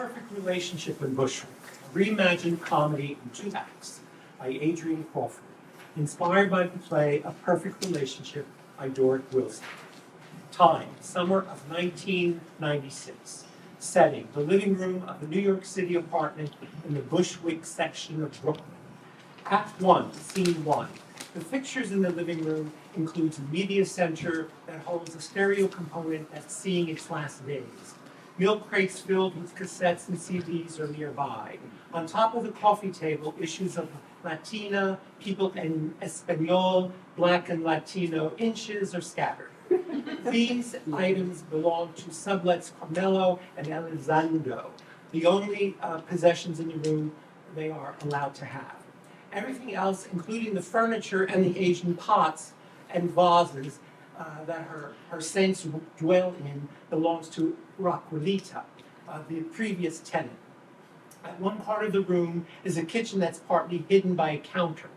Perfect Relationship in Bushwick, a reimagined comedy in 2 acts by Adrian Crawford, inspired by the play A Perfect Relationship by Doric Wilson. Time, summer of 1996. Setting, the living room of a New York City apartment in the Bushwick section of Brooklyn. Act 1, Scene 1. The fixtures in the living room includes a media center that holds a stereo component that's seeing its last days. Milk crates filled with cassettes and CDs are nearby. On top of the coffee table, issues of Latina, People en Español, Black and Latino inches are scattered. These items belong to sublets Carmelo and Elizondo, the only possessions in the room they are allowed to have. Everything else, including the furniture and the Asian pots and vases that her saints dwell in, belongs to Raquelita, the previous tenant. At one part of the room is a kitchen that's partly hidden by a counter.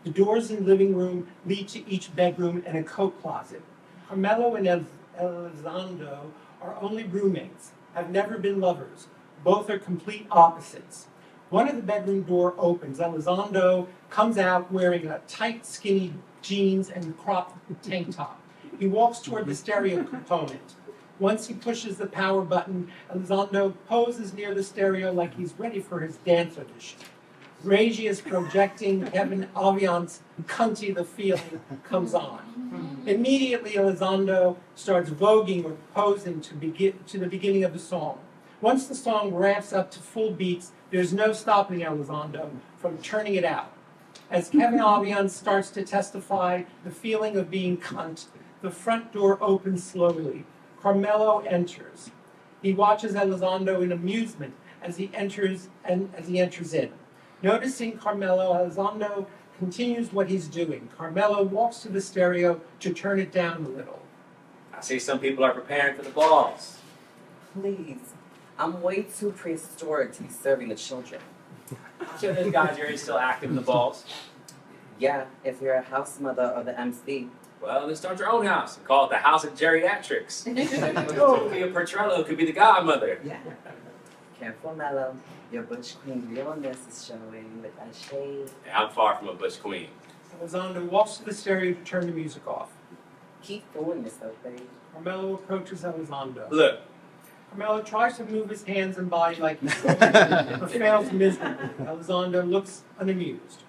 The doors in the living room lead to each bedroom and a coat closet. Carmelo and Elizondo are only roommates, have never been lovers. Both are complete opposites. One of the bedroom door opens. Elizondo comes out wearing a tight, skinny jeans and cropped tank top. He walks toward the stereo component. Once he pushes the power button, Elizondo poses near the stereo like he's ready for his dance audition. Reggie is projecting Kevin Aviant's Cunty the Feeling comes on. Immediately, Elizondo starts voguing or posing to the beginning of the song. Once the song ramps up to full beats, there's no stopping Elizondo from turning it out. As Kevin Aviant starts to testify the feeling of being cunt, the front door opens slowly. Carmelo enters. He watches Elizondo in amusement as he enters in. Noticing Carmelo, Elizondo continues what he's doing. Carmelo walks to the stereo to turn it down a little. I see some people are preparing for the balls. Please, I'm way too prehistoric to be serving the children. Sure, those guys are still active in the balls. Yeah, if you're a house mother or the MC. Well, then start your own house and call it the House of Geriatrics. Sophia Petrello could be the godmother. Yeah. Careful, Mello. Your Butch Queen realness is showing with that shade. Yeah, I'm far from a Butch Queen. Elizondo walks to the stereo to turn the music off. Keep fooling yourself, babe. Carmelo approaches Elizondo. Look. Carmelo tries to move his hands and body like he's but fails miserably. Elizondo looks unamused.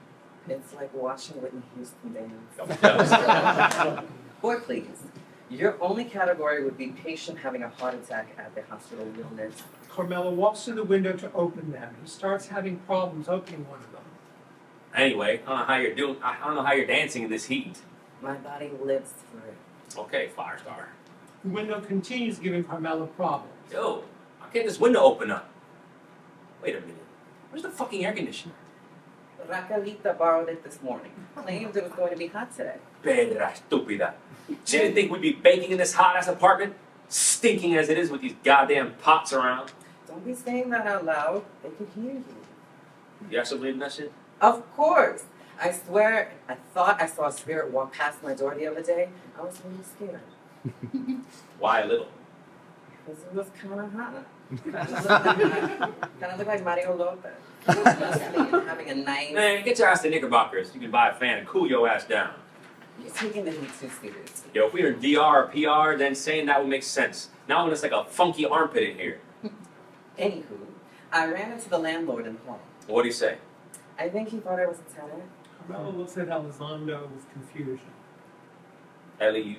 It's like watching Whitney Houston dance. Boy, please. Your only category would be patient having a heart attack at the hospital illness. Carmelo walks to the window to open them. He starts having problems opening one of them. Anyway, I don't know how you're dancing in this heat. My body lives for it. Okay, Firestar. The window continues giving Carmelo problems. Yo, how can't this window open up? Wait a minute. Where's the fucking air conditioner? Raquelita borrowed it this morning. Claimed it was going to be hot today. Pedra estúpida. She didn't think we'd be baking in this hot-ass apartment? Stinking as it is with these goddamn pots around. Don't be saying that out loud. They can hear you. You actually believe in that shit? Of course. I swear, I thought I saw a spirit walk past my door the other day. I was really scared. Why a little? Because it was kind of hot. Kind of looked like Mario Lopez. Honestly, having a nice... Man, get your ass to Knickerbockers. You can buy a fan and cool your ass down. You're taking the heat too seriously. Yo, if we were in DR or PR, then saying that would make sense. Now when it's like a funky armpit in here. Anywho, I ran into the landlord in the hall. What'd he say? I think he thought I was a tenant. Carmelo looks at Elizondo with confusion. Ellie, you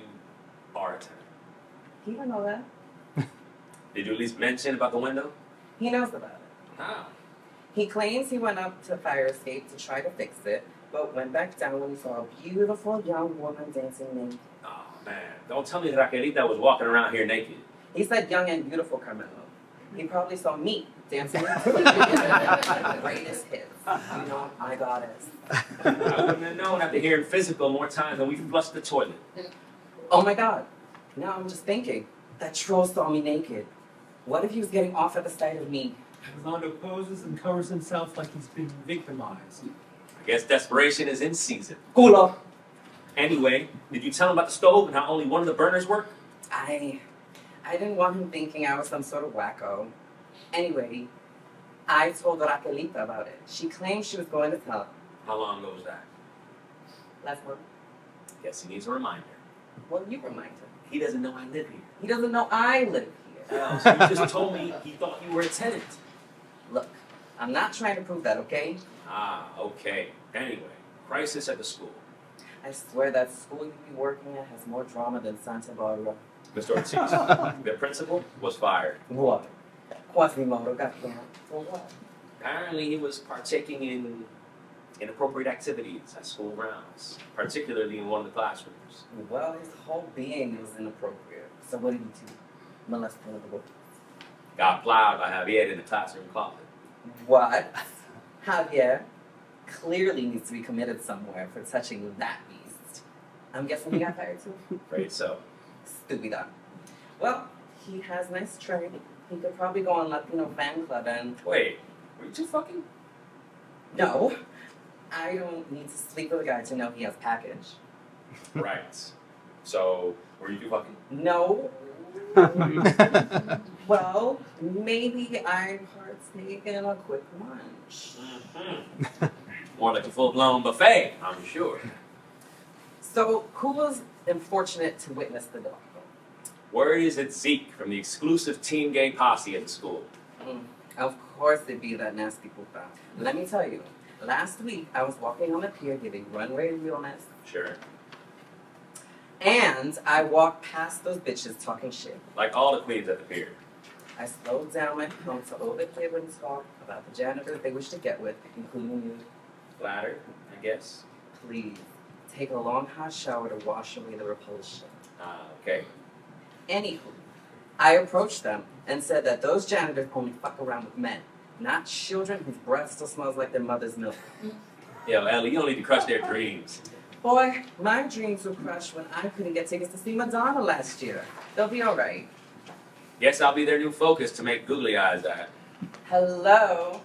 are a tenant. He didn't know that. Did you at least mention about the window? He knows about it. How? He claims he went up to the fire escape to try to fix it, but went back down when he saw a beautiful young woman dancing naked. Oh, man. Don't tell me Raquelita was walking around here naked. He said young and beautiful Carmelo. He probably saw me dancing the greatest hits. You know, my goddess. I wouldn't have known after hearing physical more times than we flushed the toilet. Oh my god. Now I'm just thinking, that troll saw me naked. What if he was getting off at the sight of me? Elizondo poses and covers himself like he's been victimized. I guess desperation is in season. Culo. Anyway, did you tell him about the stove and how only one of the burners work? I didn't want him thinking I was some sort of wacko. Anyway, I told Raquelita about it. She claimed she was going to tell him. How long ago was that? Last month. Guess he needs a reminder. Well, you remind him. He doesn't know I live here. He doesn't know I live here. Well, so you just told me he thought you were a tenant. Look, I'm not trying to prove that, okay? Ah, okay. Anyway, crisis at the school. I swear that school you be working at has more drama than Santa Barbara. Mr. Ortiz, the principal was fired. What? Quasimodo got canned. For what? Apparently he was partaking in inappropriate activities at school grounds, particularly in one of the classrooms. Well, his whole being was inappropriate. So what did he do? Molest one of the boys. Got plowed by Javier in the classroom closet. What? Javier clearly needs to be committed somewhere for touching that beast. I'm guessing he got fired too? Afraid so. Stupida. Well, he has nice trade. He could probably go on Latino fan club and... Wait, were you two fucking? No. I don't need to sleep with a guy to know he has package. Right. So, were you two fucking? No. Well, maybe I partake in a quick lunch. Mm-hmm. More like a full-blown buffet, I'm sure. So, who was unfortunate to witness the debacle? Word is it's Zeke from the exclusive teen gay posse at the school. Of course it'd be that nasty puta. Let me tell you, last week I was walking on the pier giving runway realness, Sure. and I walked past those bitches talking shit. Like all the queens at the pier. I slowed down my phone to overplay and talk about the janitors they wish to get with, including you. Flattered, I guess. Please, take a long hot shower to wash away the repulsion. Ah, okay. Anywho, I approached them and said that those janitors only fuck around with men, not children whose breath still smells like their mother's milk. Yo, Ellie, you don't need to crush their dreams. Boy, my dreams were crushed when I couldn't get tickets to see Madonna last year. They'll be alright. Guess I'll be their new focus to make googly eyes at. Hello?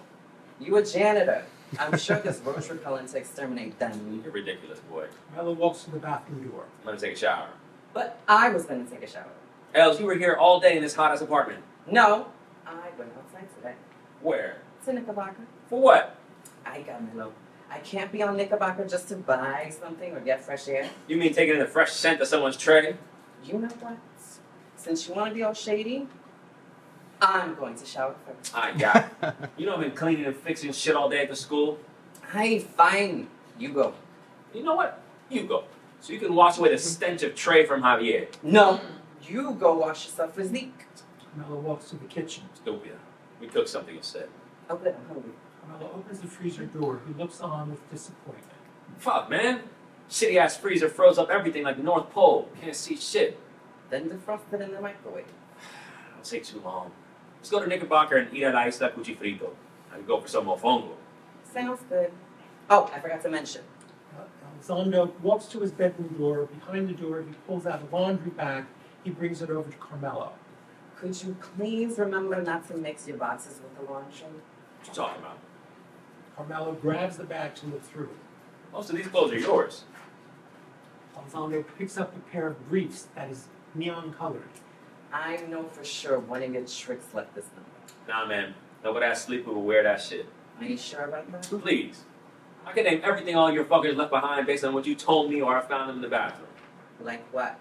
You a janitor. I'm sure there's roach repellent to exterminate them. You're ridiculous, boy. Milo walks to the bathroom door. I'm gonna take a shower. But I was gonna take a shower. Els, you were here all day in this hot-ass apartment. No, I went outside today. Where? To Knickerbocker. For what? I got Milo. I can't be on Knickerbocker just to buy something or get fresh air. You mean taking in the fresh scent of someone's tray? You know what? Since you want to be all shady, I'm going to shower first. I got it. You know I've been cleaning and fixing shit all day at the school? Hey, fine. You go. You know what? You go. So you can wash away the stench of tray from Javier. No, you go wash yourself for Zeke. Milo walks to the kitchen. Stupid. We cook something instead. Oh, good, I'm hungry. Milo opens the freezer door. He looks on with disappointment. Fuck, man. Shitty ass freezer froze up everything like the North Pole. Can't see shit. Then defrost it in the microwave. It'll take too long. Let's go to Knickerbocker and eat at la isla cuchifrito. I can go for some mofongo. Sounds good. Oh, I forgot to mention. Elizondo walks to his bedroom door. Behind the door, he pulls out a laundry bag. He brings it over to Carmelo. Could you please remember not to mix your boxes with the laundry? What you talking about? Carmelo grabs the bag to look through. Most of these clothes are yours. Elizondo picks up a pair of briefs that is neon colored. I know for sure one of your tricks left this number. Nah, man. Nobody ass sleeper will wear that shit. Are you sure about that? Please. I can name everything all your fuckers left behind based on what you told me or I found them in the bathroom. Like what?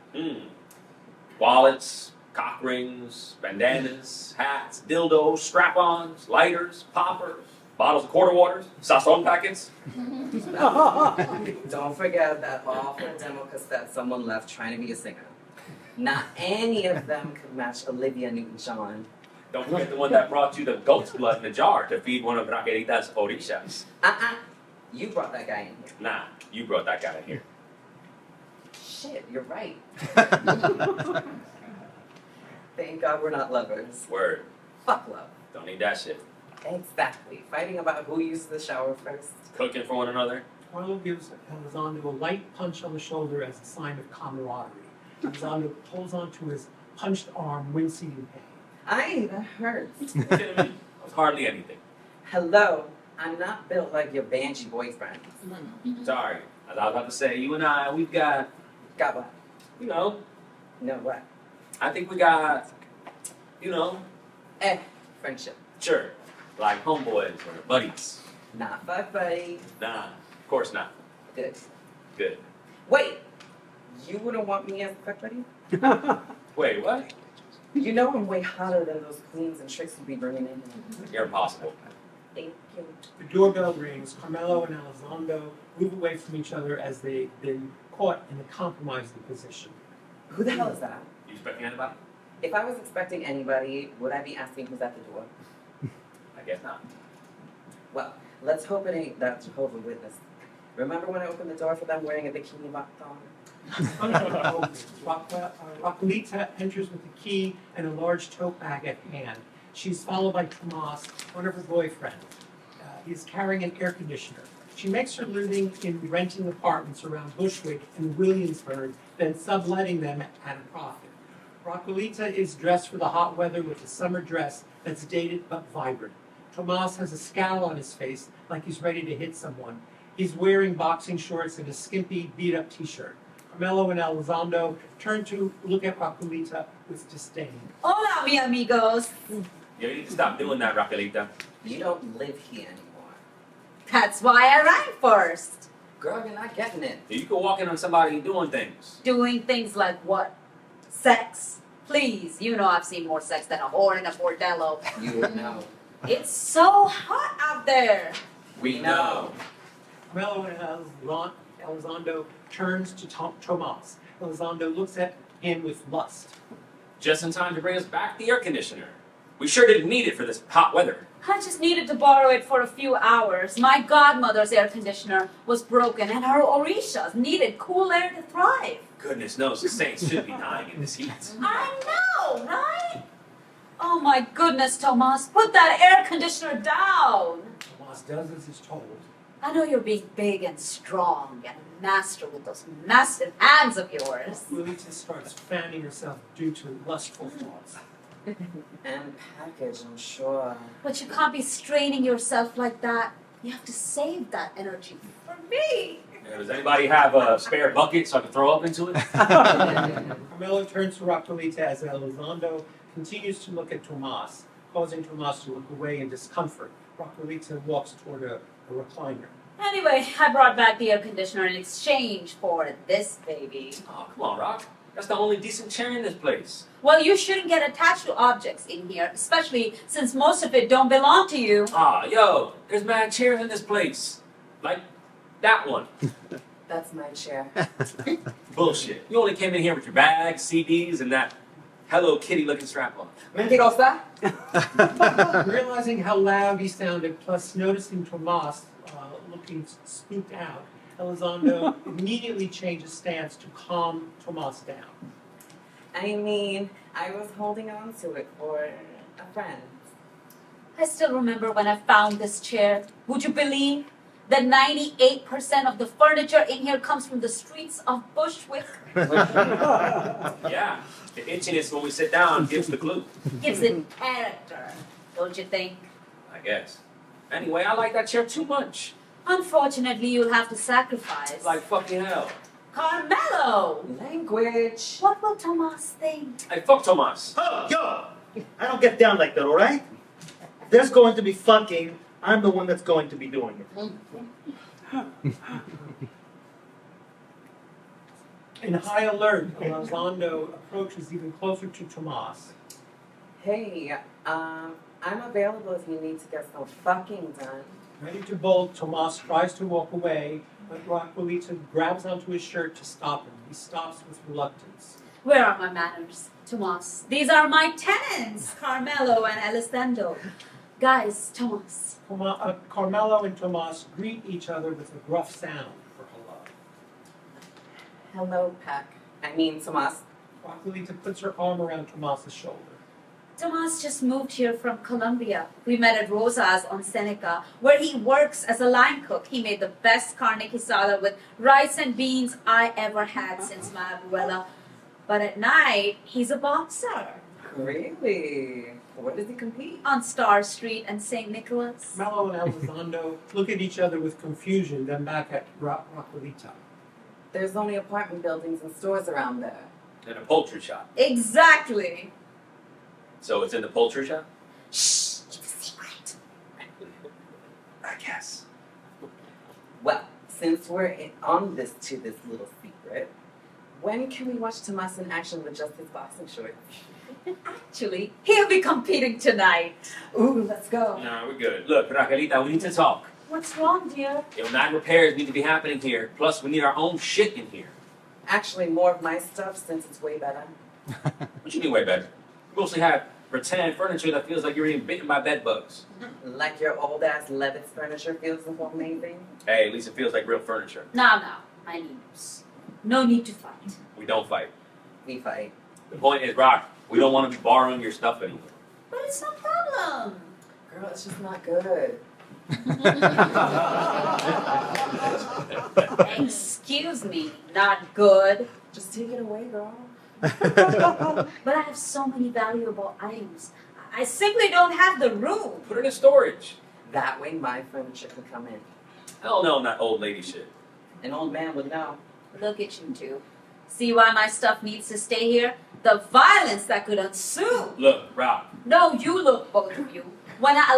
Wallets, cock rings, bandanas, hats, dildos, strap-ons, lighters, poppers, bottles of quarter waters, sazon packets. Don't forget that awful demo cassette someone left trying to be a singer. Not any of them could match Olivia Newton-John. Don't forget the one that brought you the goat's blood in a jar to feed one of Raquelita's orishas. You brought that guy in here. Nah, you brought that guy in here. Shit, you're right. Thank God we're not lovers. Word. Fuck love. Don't need that shit. Exactly. Fighting about who uses the shower first. Cooking for one another. Carlo gives Elizondo a light punch on the shoulder as a sign of camaraderie. Elizondo pulls onto his punched arm, wincing in pain. Aye, that hurts. You kidding me? That was hardly anything. Hello, I'm not built like your banshee boyfriend. Sorry. As I was about to say, you and I, we've got, Got what? you know, No what? I think we got, you know, Friendship. sure. Like homeboys or buddies? Not fuck buddy. Nah, of course not. Good. Good. Wait, you wouldn't want me as a fuck buddy? Wait, what? You know I'm way hotter than those queens and tricks you'd be bringing in. You're impossible. Thank you. The doorbell rings. Carmelo and Elizondo move away from each other as they've been caught in a compromising position. Who the hell is that? You expecting anybody? If I was expecting anybody, would I be asking who's at the door? I guess not. Well, let's hope it ain't that Jehovah's Witness. Remember when I opened the door for them wearing a bikini thong? Raquelita enters with a key and a large tote bag at hand. She's followed by Tomas, one of her boyfriends. He's carrying an air conditioner. She makes her living in renting apartments around Bushwick and Williamsburg, then subletting them at a profit. Raquelita is dressed for the hot weather with a summer dress that's dated but vibrant. Tomas has a scowl on his face like he's ready to hit someone. He's wearing boxing shorts and a skimpy, beat-up t-shirt. Carmelo and Elizondo turn to look at Raquelita with disdain. Hola, mi amigos. You need to stop doing that, Raquelita. You don't live here anymore. That's why I rang first. Girl, you're not getting it. You can walk in on somebody doing things. Doing things like what? Sex? Please, you know I've seen more sex than a whore in a bordello. You would know. It's so hot out there. We know. Carmelo and Elizondo turns to Tomas. Elizondo looks at him with lust. Just in time to bring us back the air conditioner. We sure didn't need it for this hot weather. I just needed to borrow it for a few hours. My godmother's air conditioner was broken and her Orishas needed cool air to thrive. Goodness knows the saints should be dying in this heat. I know, right? Oh my goodness, Tomas, put that air conditioner down. Tomas does as he's told. I know you're being big and strong and a master with those massive hands of yours. Raquelita starts fanning herself due to lustful thoughts. And package, I'm sure. But you can't be straining yourself like that. You have to save that energy for me. Does anybody have a spare bucket so I can throw up into it? Carmelo turns to Raquelita as Elizondo continues to look at Tomas, causing Tomas to look away in discomfort. Raquelita walks toward a recliner. Anyway, I brought back the air conditioner in exchange for this baby. Oh, come on, Rock. That's the only decent chair in this place. Well, you shouldn't get attached to objects in here, especially since most of it don't belong to you. Ah, yo, there's mad chairs in this place. Like that one. That's my chair. Bullshit. You only came in here with your bags, CDs, and that Hello Kitty looking strap on. Mentirosa? Realizing how loud he sounded, plus noticing Tomas looking spooked out, Elizondo immediately changes stance to calm Tomas down. I mean, I was holding on to it for a friend. I still remember when I found this chair. Would you believe that 98% of the furniture in here comes from the streets of Bushwick? Yeah, the itchiness when we sit down gives the clue. Gives it character, don't you think? I guess. Anyway, I like that chair too much. Unfortunately, you'll have to sacrifice. Like fucking hell. Carmelo! Language. What will Tomas think? Hey, fuck Tomas. Oh, yo! I don't get down like that, alright? If there's going to be fucking, I'm the one that's going to be doing it. In high alert, Elizondo approaches even closer to Tomas. Hey, I'm available if you need to get some fucking done. Ready to bolt, Tomas tries to walk away, but Raquelita grabs onto his shirt to stop him. He stops with reluctance. Where are my manners, Tomas? These are my tenants, Carmelo and Elizondo. Guys, Tomas. Carmelo and Tomas greet each other with a gruff sound for hello. Hello, Peck. I mean, Tomas. Raquelita puts her arm around Tomas's shoulder. Tomas just moved here from Colombia. We met at Rosa's on Seneca, where he works as a line cook. He made the best carne quesada with rice and beans I ever had since my abuela. But at night, he's a boxer. Really? Where does he compete? On Star Street and St. Nicholas. Carmelo and Elizondo look at each other with confusion, then back at Raquelita. There's only apartment buildings and stores around there. And a poultry shop. Exactly. So it's in the poultry shop? Shh, keep a secret. I guess. Well, since we're on this little secret, when can we watch Tomas in action with just his boxing shorts? Actually, he'll be competing tonight. Ooh, let's go. No, we're good. Look, Raquelita, we need to talk. What's wrong, dear? 9 repairs need to be happening here. Plus, we need our own shit in here. Actually, more of my stuff since it's way better. What you mean way better? We mostly have rattan furniture that feels like you're being bitten by bed bugs. Like your old ass Levitt's furniture feels so amazing. Hey, at least it feels like real furniture. Now, my news. No need to fight. We don't fight. We fight. The point is, Rock, we don't want to be borrowing your stuff anymore. But it's no problem. Girl, it's just not good. Excuse me, not good. Just take it away, girl. But I have so many valuable items. I simply don't have the room. Put it in storage. That way my furniture can come in. Hell no, not old lady shit. An old man would know. Look at you two. See why my stuff needs to stay here? The violence that could ensue. Look, Rock. No, you look, both of you. When I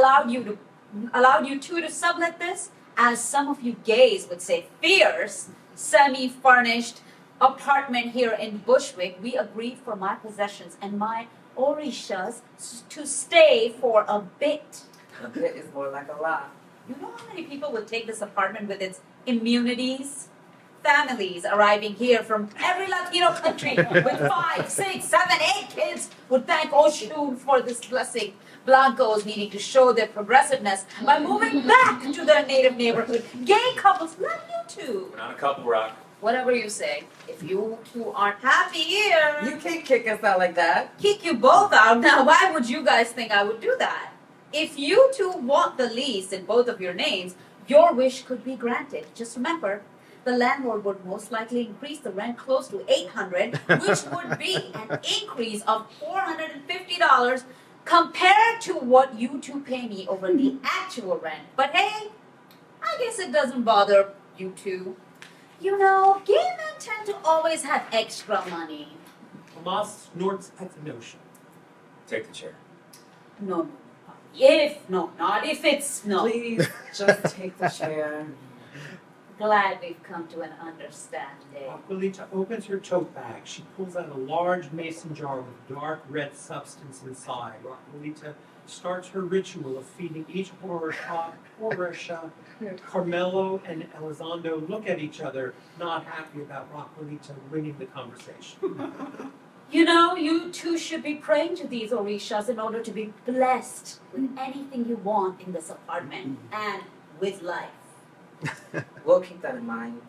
allowed you two to sublet this, as some of you gays would say, fierce, semi-furnished apartment here in Bushwick, we agreed for my possessions and my orishas to stay for a bit. A bit is more like a lot. You know how many people would take this apartment with its immunities? Families arriving here from every Latino country with 5, 6, 7, 8 kids would thank Oshun for this blessing. Blancos needing to show their progressiveness by moving back to their native neighborhood. Gay couples like you two. We're not a couple, Rock. Whatever you say. If you two aren't happy here, You can't kick us out like that. kick you both out. Now, why would you guys think I would do that? If you two want the lease in both of your names, your wish could be granted. Just remember, the landlord would most likely increase the rent close to $800, which would be an increase of $450 compared to what you two pay me over the actual rent. But hey, I guess it doesn't bother you two. You know, gay men tend to always have extra money. Tomas snorts at the notion. Take the chair. No. Not if it's no. Please, just take the chair. Glad we've come to an understanding. Aquilita opens her tote bag. She pulls out a large mason jar with dark red substance inside. Aquilita starts her ritual of feeding each Orisha. Carmelo and Elizondo look at each other, not happy about Aquilita winning the conversation. You know, you two should be praying to these Orishas in order to be blessed with anything you want in this apartment and with life. We'll keep that in mind.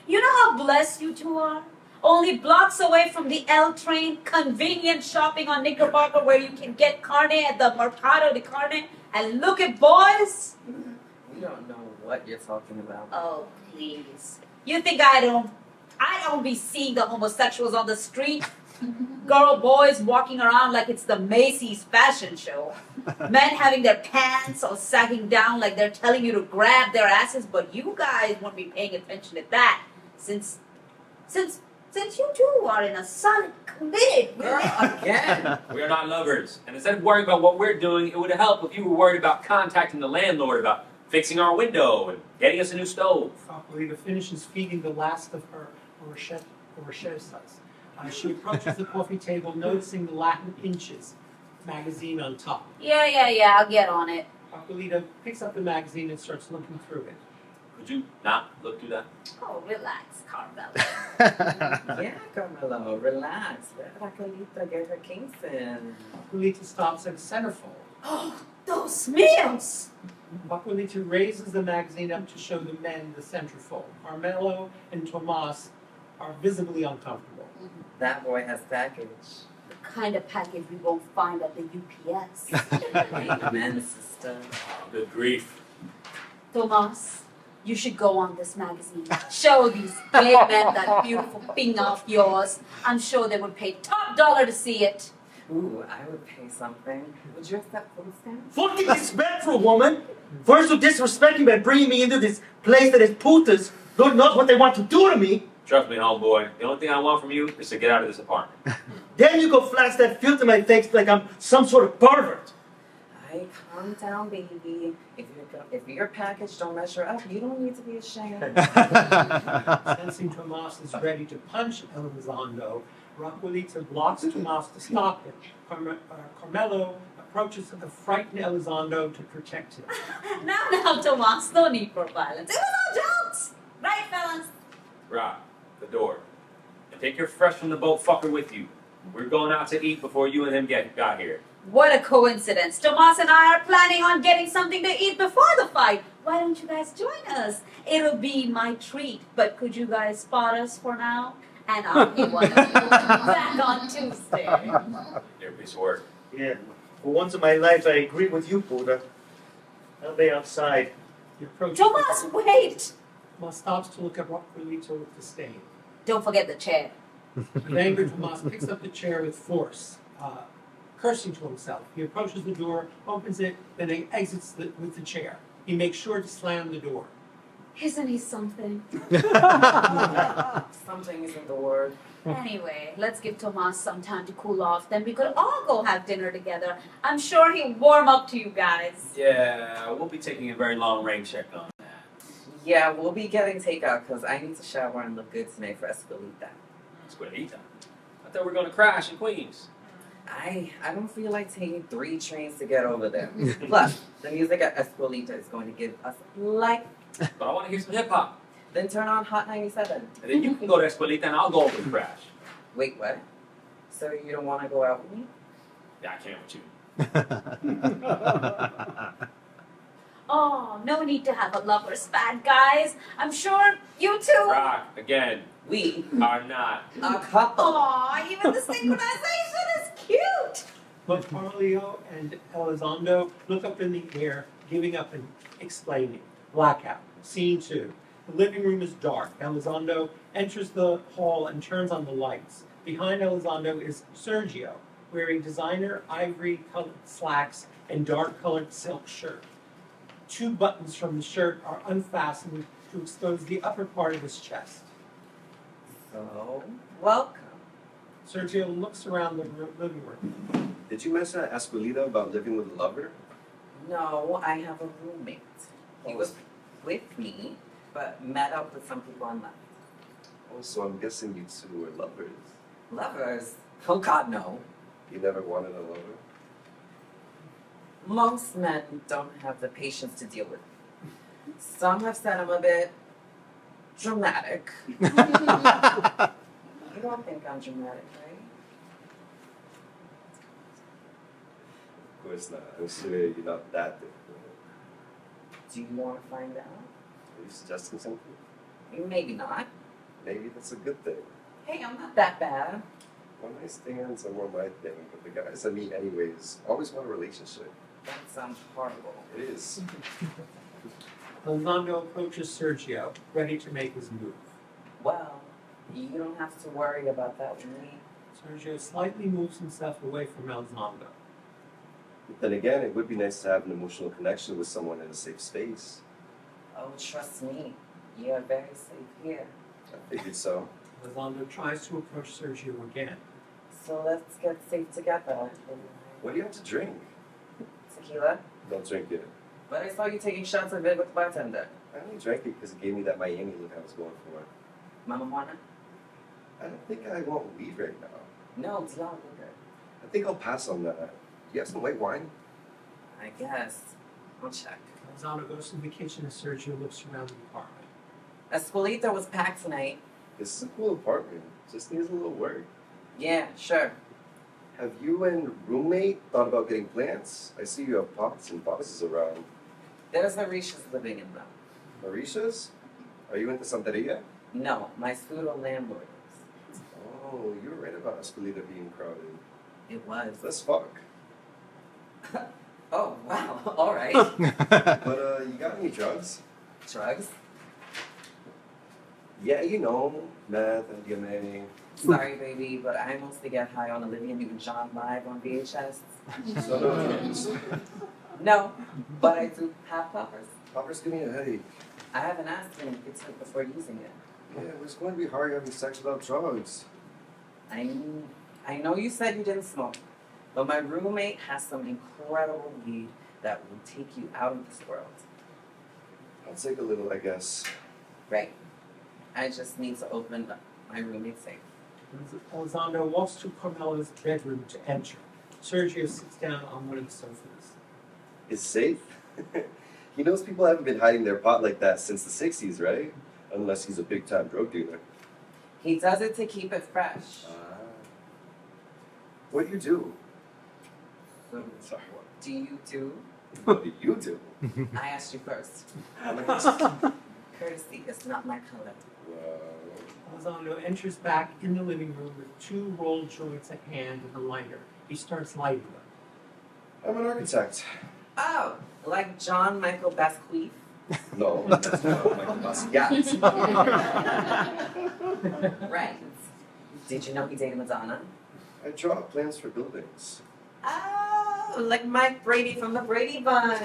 You know how blessed you two are? Only blocks away from the L train, convenient shopping on Knickerbocker where you can get carne at the Mercado de Carne and look at boys? We don't know what you're talking about. Oh, please. You think I don't be seeing the homosexuals on the street? Girl, boys walking around like it's the Macy's fashion show. Men having their pants all sagging down like they're telling you to grab their asses, but you guys won't be paying attention to that since you two are in a solid, committed Girl, relationship. again. We are not lovers. And instead of worrying about what we're doing, it would help if you were worried about contacting the landlord about fixing our window and getting us a new stove. Aquilita finishes feeding the last of her Orishas. She approaches the coffee table, noticing the Latin Inches magazine on top. Yeah, I'll get on it. Aquilita picks up the magazine and starts looking through it. Could you not look through that? Oh, relax, Carmelo. Yeah, Carmelo, relax. Let Raquelita get her kinks in. Aquilita stops at a centerfold. Oh, those meals! Aquilita raises the magazine up to show the men the centerfold. Carmelo and Tomas are visibly uncomfortable. That boy has package. The kind of package we won't find at the UPS. Amen, sister. Good grief. Tomas, you should go on this magazine. Show these gay men that beautiful thing of yours. I'm sure they would pay top dollar to see it. Ooh, I would pay something. Would you accept food stamps? Fucking disrespectful, woman! First you disrespect me by bringing me into this place that is putas. Lord knows what they want to do to me. Trust me, homeboy. The only thing I want from you is to get out of this apartment. Then you go flash that filth in my face like I'm some sort of pervert. Alright, calm down, baby. If your package don't measure up, you don't need to be ashamed. Sensing Tomas is ready to punch Elizondo, Raquelita blocks Tomas to stop him. Carmelo approaches the frightened Elizondo to protect him. Now, Tomas, no need for violence. It was all jokes! Right, fellas? Rock, the door. And take your fresh from the boat fucker with you. We're going out to eat before you and him got here. What a coincidence. Tomas and I are planning on getting something to eat before the fight. Why don't you guys join us? It'll be my treat. But could you guys spot us for now? And I'll be one of you back on Tuesday. Your piece of work. Yeah. For once in my life, I agree with you, Buddha. I'll be outside. He approaches Tomas, wait! Tomas stops to look at Raquelita with disdain. Don't forget the chair. With anger, Tomas picks up the chair with force, cursing to himself. He approaches the door, opens it, then he exits with the chair. He makes sure to slam the door. Isn't he something? Something isn't the word. Anyway, let's give Tomas some time to cool off. Then we could all go have dinner together. I'm sure he'll warm up to you guys. Yeah, we'll be taking a very long range check on that. Yeah, we'll be getting takeout because I need to shower and look good tonight for Escalita. Escuelita. I thought we were going to crash in Queens. I don't feel like taking 3 trains to get over there. Plus, the music at Escuelita is going to give us life. But I want to hear some hip hop. Then turn on Hot 97. And then you can go to Escuelita and I'll go over to crash. Wait, what? So you don't want to go out with me? Yeah, I can't with you. Oh, no need to have a lover's spat, guys. I'm sure you two. Rock, again, We are not. a couple. Aw, even the synchronization is cute. Both Carlio and Elizondo look up in the air, giving up and explaining. Blackout. Scene 2. The living room is dark. Elizondo enters the hall and turns on the lights. Behind Elizondo is Sergio, wearing designer ivory-colored slacks and dark-colored silk shirt. 2 buttons from the shirt are unfastened to expose the upper part of his chest. So, welcome. Sergio looks around the living room. Did you mention at Escuelita about living with a lover? No, I have a roommate. He was with me, but met up with some people and left. Oh, so I'm guessing you two were lovers. Lovers? Oh God, no. You never wanted a lover? Most men don't have the patience to deal with it. Some have said I'm a bit dramatic. You don't think I'm dramatic, right? Of course not. I'm sure you're not that different. Do you want to find out? Are you suggesting something? Maybe not. Maybe that's a good thing. Hey, I'm not that bad. One-night stands are more my thing, but the guys I meet anyways always want a relationship. That sounds horrible. It is. Elizondo approaches Sergio, ready to make his move. Well, you don't have to worry about that with me. Sergio slightly moves himself away from Elizondo. But then again, it would be nice to have an emotional connection with someone in a safe space. Oh, trust me. You're very safe here. I figured so. Elizondo tries to approach Sergio again. So let's get safe together. What do you have to drink? Tequila? Don't drink it. But I saw you taking shots of it with the bartender. I only drank it because it gave me that Miami look I was going for. Mama Juana? I don't think I want weed right now. No, Dion liquor. I think I'll pass on that. You have some white wine? I guess. I'll check. Elizondo goes to the kitchen as Sergio looks around the apartment. Escuelita was packed tonight. This is a cool apartment. Just needs a little work. Yeah, sure. Have you and roommate thought about getting plants? I see you have pots and boxes around. There's Mauritius living in them. Mauritius? Are you into Santeria? No, my pseudo landlord is. Oh, you were right about Escuelita being crowded. It was. Let's fuck. Oh, wow. All right. But, you got any drugs? Drugs? Yeah, you know, meth, MDMA. Sorry, baby, but I mostly get high on Olivia Newton-John live on VHS. So no drugs. No, but I do have poppers. Poppers give me a headache. I haven't asked him if it's good before using it. Yeah, it's going to be hard having sex without drugs. I know you said you didn't smoke, But my roommate has some incredible weed that will take you out of this world. I'll take a little, I guess. Right. I just need to open my roommate's safe. Elizondo walks to Carmela's bedroom to enter. Sergio sits down on one of the sofas. Is safe? He knows people haven't been hiding their pot like that since the 60s, right? Unless he's a big-time drug dealer. He does it to keep it fresh. What do you do? So, Sorry, what? do you do? What do you do? I asked you first. Courtesy is not my color. Well, Elizondo enters back in the living room with 2 rolled joints at hand and a lighter. He starts lighting them. I'm an architect. Oh, like John Michael Basquiat? No, that's not Michael Basquiat. Right. Did you know he dated Madonna? I draw plans for buildings. Oh, like Mike Brady from the Brady Bunch.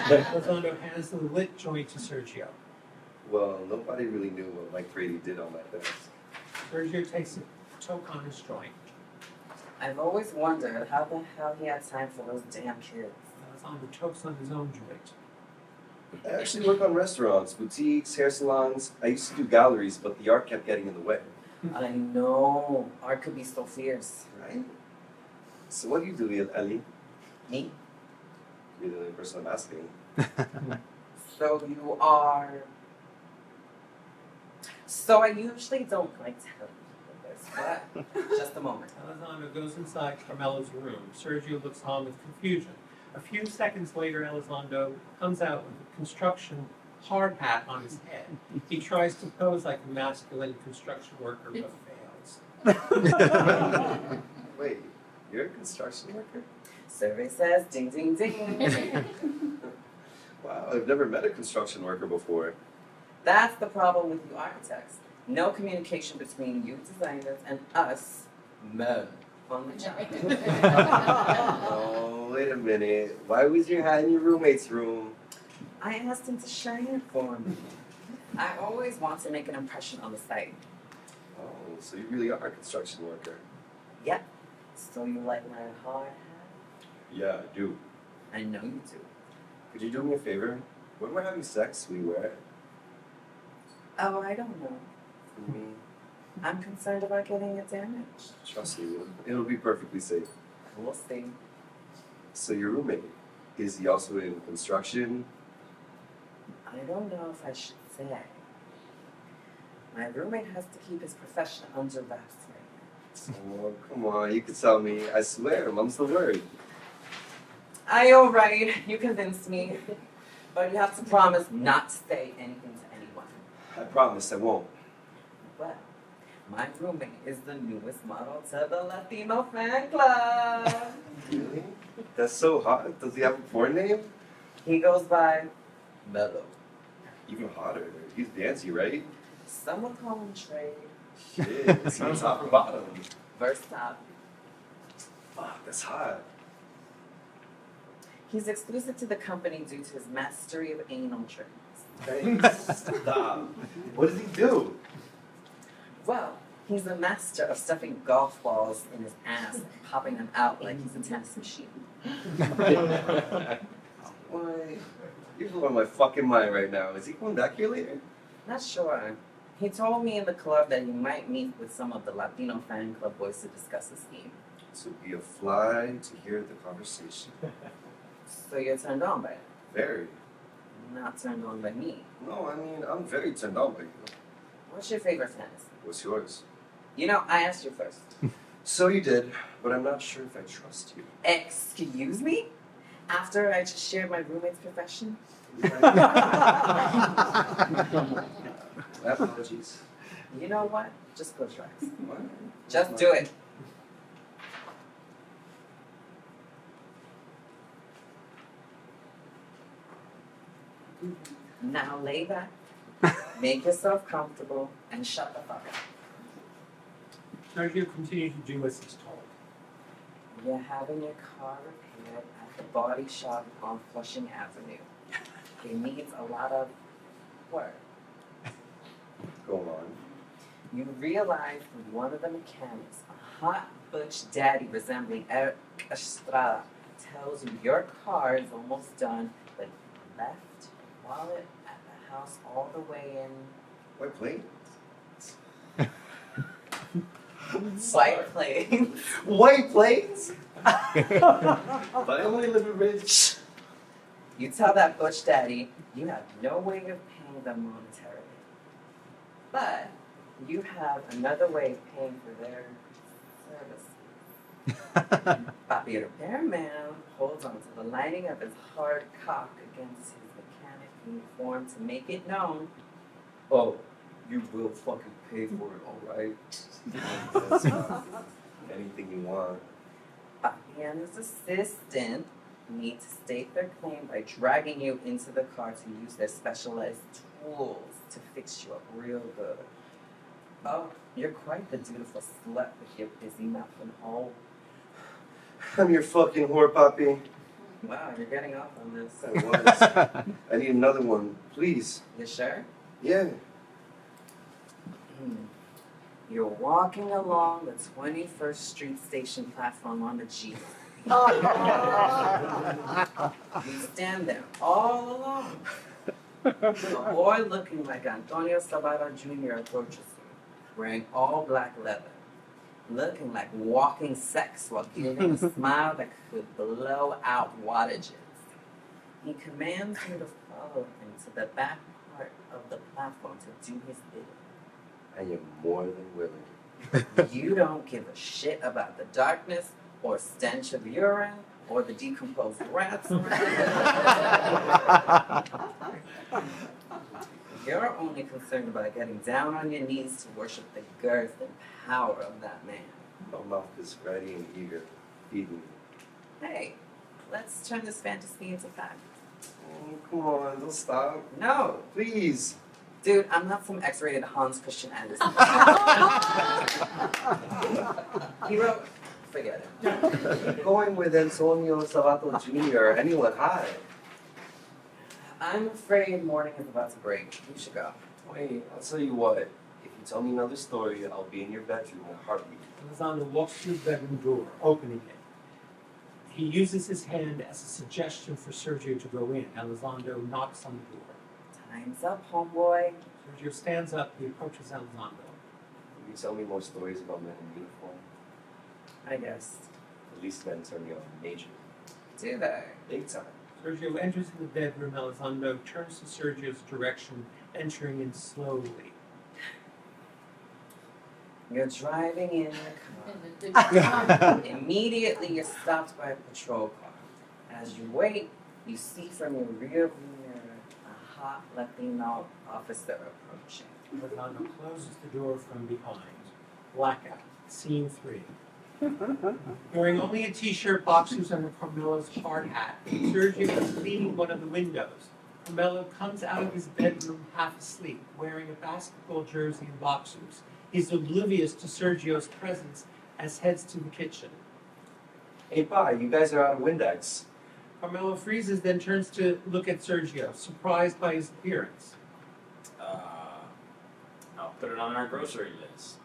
Elizondo hands the lit joint to Sergio. Well, nobody really knew what Mike Brady did on my desk. Sergio takes a toke on his joint. I've always wondered how the hell he had time for those damn kids. Elizondo tokes on his own joint. I actually work on restaurants, boutiques, hair salons. I used to do galleries, but the art kept getting in the way. I know. Art could be so fierce. Right? So what do you do, Ali? Me? You're the only person I'm asking. So you are... So I usually don't like to help people with this, but just a moment. Elizondo goes inside Carmela's room. Sergio looks on with confusion. A few seconds later, Elizondo comes out with a construction hard hat on his head. He tries to pose like a masculine construction worker, but fails. Wait, you're a construction worker? Survey says ding, ding, ding. Wow, I've never met a construction worker before. That's the problem with you architects. No communication between you designers and us men on the job. Oh, wait a minute. Why was your hat in your roommate's room? I asked him to shine it for me. I always want to make an impression on the site. Oh, so you really are a construction worker. Yep. So you like my hard hat? Yeah, I do. I know you do. Could you do me a favor? When we're having sex, we wear it. Oh, I don't know. For me, I'm concerned about getting it damaged. trust me, it'll be perfectly safe. We'll see. So your roommate, is he also in construction? I don't know if I should say. My roommate has to keep his profession under wraps right Oh, come on, you can tell me. I swear, mum's the word. now. You're right. You convinced me. But you have to promise not to say anything to anyone. I promise I won't. Well, my roommate is the newest model to the Latino fan club. Really? That's so hot. Does he have a porn name? He goes by Mello. Even hotter. He's dancey, right? Some would call him Trey. Shit, is he top or bottom? Versatile. Fuck, that's hot. He's exclusive to the company due to his mastery of anal tricks. Thanks. Stop. What does he do? Well, he's a master of stuffing golf balls in his ass and popping them out like he's a tennis machine. Why? You're blowing my fucking mind right now. Is he coming back here later? Not sure. He told me in the club that he might meet with some of the Latino fan club boys to discuss his scheme. To be a fly to hear the conversation. So you're turned on by it? Very. Not turned on by me. No, I mean, I'm very turned on by you. What's your favorite fantasy? What's yours? You know, I asked you first. So you did, but I'm not sure if I trust you. Excuse me? After I just shared my roommate's profession? My apologies. You know what? Just close your eyes. What? Just do it. Now lay back, make yourself comfortable, and shut the fuck up. Sergio continues to do as he's told. You're having your car repaired at the body shop on Flushing Avenue. It needs a lot of work. Go on. You realize that one of the mechanics, a hot butch daddy resembling Eric Estrada, tells you your car is almost done, but you left your wallet at the house all the way in White plane? White Plains. White planes? But I only live in Ridge. You tell that butch daddy you have no way of paying them monetarily. But you have another way of paying for their services. Papi Repairman holds onto the lining of his hard cock against his mechanic uniform to make it known. Oh, you will fucking pay for it, alright? Anything you want. Papi and his assistant need to stake their claim by dragging you into the car to use their specialized tools to fix you up real good. Oh, you're quite the dutiful slut with your busy mouth and hole. I'm your fucking whore, Papi. Wow, you're getting off on this. I was. I need another one, please. You sure? Yeah. You're walking along the 21st Street station platform on the G. You stand there all alone. A boy looking like Antonio Sabara Jr. approaches you, wearing all black leather, looking like walking sex while giving a smile that could blow out wattages. He commands you to follow him to the back part of the platform to do his bidding. I am more than willing. You don't give a shit about the darkness or stench of urine or the decomposed rats. You're only concerned about getting down on your knees to worship the girth and power of that man. My mouth is ready and eager. Feed me. Hey, let's turn this fantasy into fact. Oh, come on, don't stop. No, Please. dude, I'm not some X-rated Hans Christian Andersen. He wrote, forget it. Going with Antonio Sabato Jr. or anyone high. I'm afraid morning is about to break. You should go. Wait, I'll tell you what. If you tell me another story, I'll be in your bedroom in a heartbeat. Elizondo walks through the bedroom door, opening it. He uses his hand as a suggestion for Sergio to go in. Elizondo knocks on the door. Time's up, homeboy. Sergio stands up. He approaches Elizondo. Will you tell me more stories about men in uniform? I guess. At least men turn me on major. Do they? Big time. Sergio enters in the bedroom. Elizondo turns to Sergio's direction, entering in slowly. You're driving in the car. Immediately, you're stopped by a patrol car. As you wait, you see from your rear view mirror a hot Latino officer approaching. Elizondo closes the door from behind. Blackout. Scene 3. Wearing only a t-shirt, boxers, and a Carmelo's hard hat, Sergio is cleaning one of the windows. Carmelo comes out of his bedroom half asleep, wearing a basketball jersey and boxers. He's oblivious to Sergio's presence as heads to the kitchen. Hey, Pa, you guys are out of Windex. Carmelo freezes, then turns to look at Sergio, surprised by his appearance. I'll put it on our grocery list.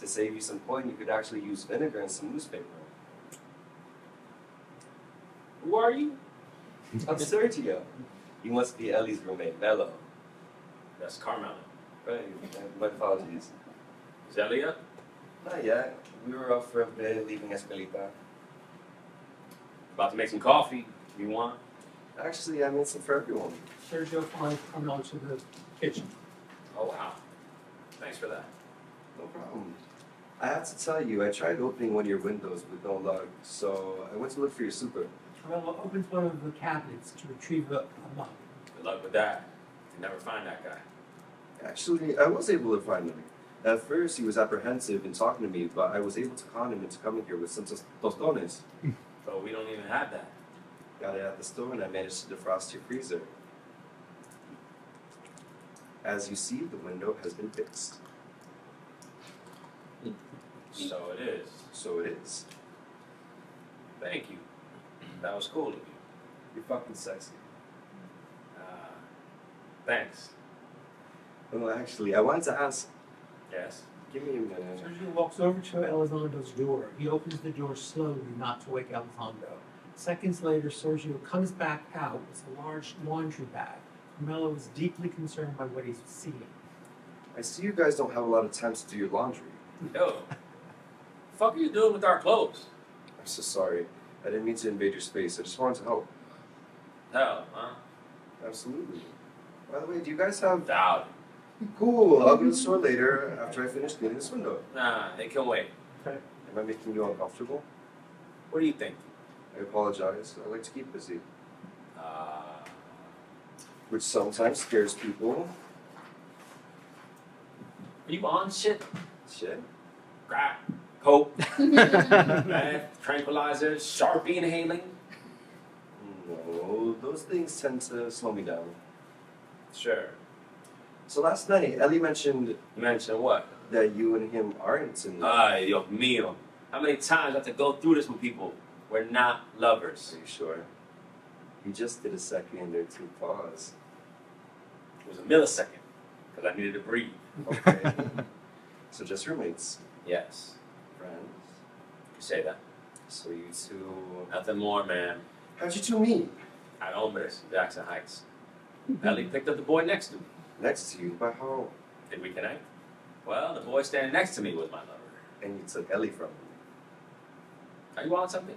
To save you some coin, you could actually use vinegar and some newspaper. Who are you? I'm Sergio. You must be Ellie's roommate, Mello. That's Carmelo. Right, my apologies. Is Ellie up? Not yet. We were up for a bit, leaving Escalita. About to make some coffee. You want? Actually, I made some for everyone. Sergio follows Carmelo to the kitchen. Oh, wow. Thanks for that. No problem. I have to tell you, I tried opening one of your windows with no luck, so I went to look for your super. Carmelo opens one of the cabinets to retrieve a mug. Good luck with that. You never find that guy. Actually, I was able to find him. At first, he was apprehensive in talking to me, but I was able to con him into coming here with some tostones. But we don't even have that. Got it at the store, and I managed to defrost your freezer. As you see, the window has been fixed. So it is. So it is. Thank you. That was cool of you. You're fucking sexy. Thanks. Well, actually, I wanted to ask, Yes. Give me a minute. Sergio walks over to Elizondo's door. He opens the door slowly, not to wake Elizondo. Seconds later, Sergio comes back out with a large laundry bag. Carmelo is deeply concerned by what he's seeing. I see you guys don't have a lot of time to do your laundry. Yo, the fuck are you doing with our clothes? I'm so sorry. I didn't mean to invade your space. I just wanted to help. Hell, huh? Absolutely. By the way, do you guys have... Doubt Cool, I'll go to the store later after I finish cleaning this window. it. Nah, they can wait. Am I making you uncomfortable? What do you think? I apologize. I like to keep busy. Uh, Which sometimes scares people. are you on shit? Shit. Crack, coke, meth, tranquilizers, Sharpie inhaling? No, those things tend to slow me down. Sure. So last night, Ellie mentioned You mentioned what? that you and him aren't in love. Ay, Dios mío. How many times I have to go through this with people? We're not lovers. Are you sure? You just did a second or two pause. It was a millisecond, because I needed to breathe. Okay. So just roommates, Yes. friends. You say that. So you two... Nothing more, man. How'd you two meet? At Hombres, Jackson Heights. Ellie picked up the boy next to me. Next to you, but how? Did we connect? Well, the boy standing next to me was my lover. And you took Ellie from him. Are you on something?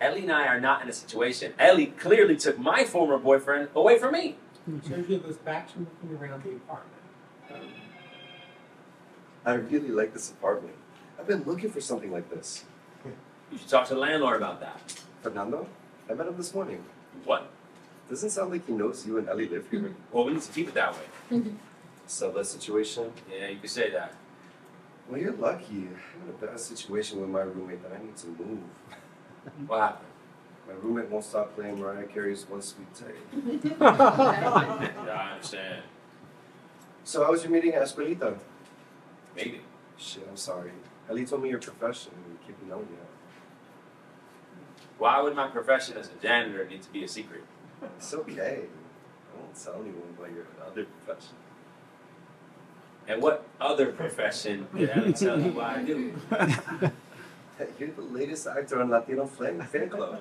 Ellie and I are not in a situation. Ellie clearly took my former boyfriend away from me. Sergio goes back to looking around the apartment. I really like this apartment. I've been looking for something like this. You should talk to the landlord about that. Fernando? I met him this morning. What? Doesn't sound like he knows you and Ellie live here. Well, we need to keep it that way. Sublet situation. Yeah, you could say that. Well, you're lucky. I'm in a bad situation with my roommate that I need to move. What happened? My roommate won't stop playing Mariah Carey's One Sweet Day. Yeah, I understand. So how was your meeting at Escuelita? Maybe. Shit, I'm sorry. Ellie told me your profession and you keep knowing you. Why would my profession as a janitor need to be a secret? It's okay. I won't tell anyone about your other profession. And what other profession did Ellie tell you what I do? You're the latest actor on Latino Fan Club.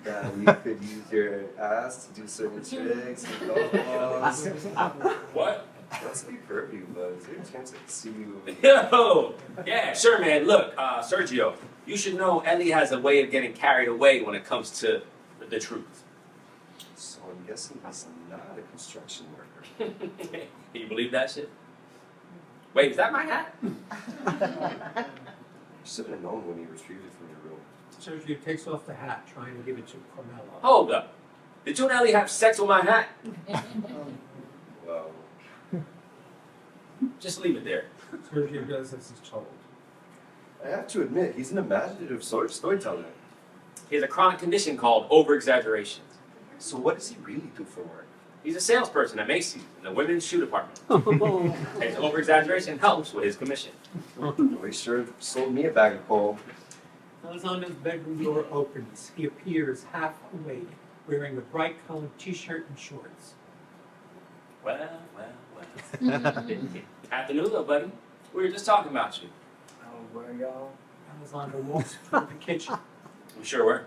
Now you could use your ass to do certain tricks and calls. What? Let's be pervy, but is there a chance I can see you? Yo! Yeah, sure, man. Look, Sergio, you should know Ellie has a way of getting carried away when it comes to the truth. So I'm guessing he's not a construction worker. Can you believe that shit? Wait, is that my hat? You should have known when you retrieved it from your room. Sergio takes off the hat, trying to give it to Carmelo. Hold up. Did you and Ellie have sex with my hat? Well, Just leave it there. Sergio does as he's told. I have to admit, he's an imaginative storyteller. He has a chronic condition called over-exaggeration. So what does he really do for work? He's a salesperson at Macy's in the women's shoe department. His over-exaggeration helps with his commission. Well, he sure sold me a bag of coal. Elizondo's bedroom door opens. He appears half awake, wearing a bright-colored t-shirt and shorts. Well. Afternoon, little buddy. We were just talking about you. Oh, where y'all? Elizondo walks through the kitchen. We sure were.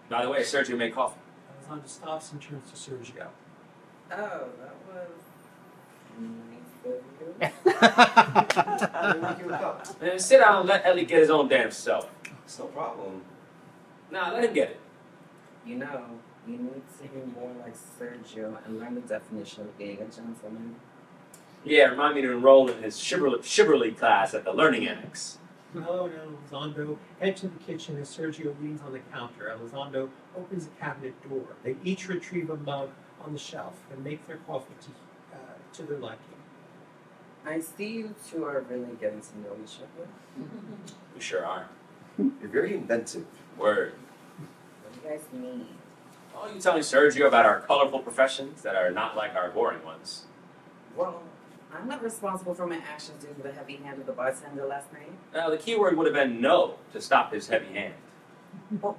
By the way, Sergio made coffee. Elizondo stops and turns to Sergio. Oh, that was nice of you. Let me make you a cup. Man, sit down and let Ellie get his own damn self. It's no problem. Nah, let him get it. You know, you need to be more like Sergio and learn the definition of being a gentleman. Yeah, remind me to enroll in his chivalry class at the Learning Annex. Carmelo and Elizondo head to the kitchen as Sergio leans on the counter. Elizondo opens a cabinet door. They each retrieve a mug on the shelf and make their coffee to their liking. I see you two are really getting to know each other. We sure are. You're very inventive. Word. What do you guys need? Oh, you telling Sergio about our colorful professions that are not like our boring ones. Well, I'm not responsible for my actions due to the heavy hand of the bartender last night. The key word would have been no to stop his heavy hand. Oh,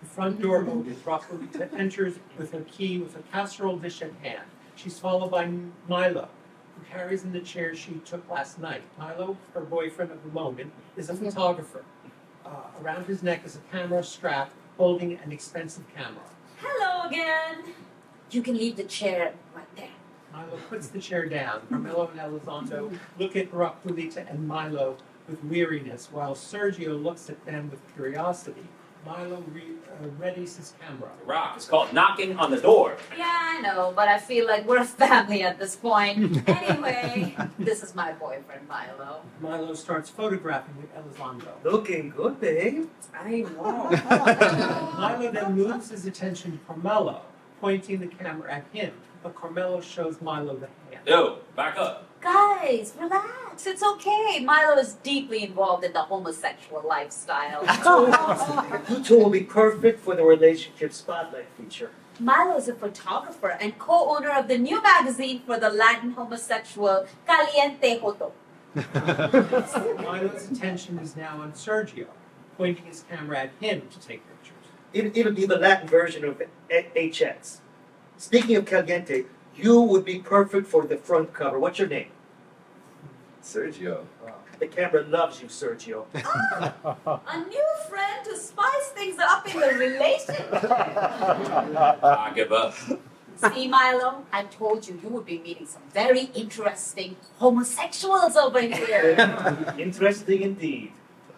The front door opens. Rocco enters with a key with a casserole dish at hand. She's followed by Milo, who carries in the chair she took last night. Milo, her boyfriend of the moment, is a photographer. Around his neck is a camera strap holding an expensive camera. Hello again. You can leave the chair right there. Milo puts the chair down. Carmelo and Elizondo look at Raquelita and Milo with weariness, while Sergio looks at them with curiosity. Milo readies his camera. Rock, it's called knocking on the door. Yeah, I know, but I feel like we're a family at this point. Anyway, this is my boyfriend, Milo. Milo starts photographing with Elizondo. Looking good, babe. I know. Milo then moves his attention to Carmelo, pointing the camera at him, but Carmelo shows Milo the hand. Yo, back up. Guys, relax. It's okay. Milo is deeply involved in the homosexual lifestyle. You two will be perfect for the relationship spotlight feature. Milo is a photographer and co-owner of the new magazine for the Latin homosexual Caliente Joto. Milo's attention is now on Sergio, pointing his camera at him to take pictures. It'll be the Latin version of HX. Speaking of Caliente, you would be perfect for the front cover. What's your name? Sergio. The camera loves you, Sergio. A new friend to spice things up in the relationship. I give up. See, Milo, I told you you would be meeting some very interesting homosexuals over here. Interesting indeed.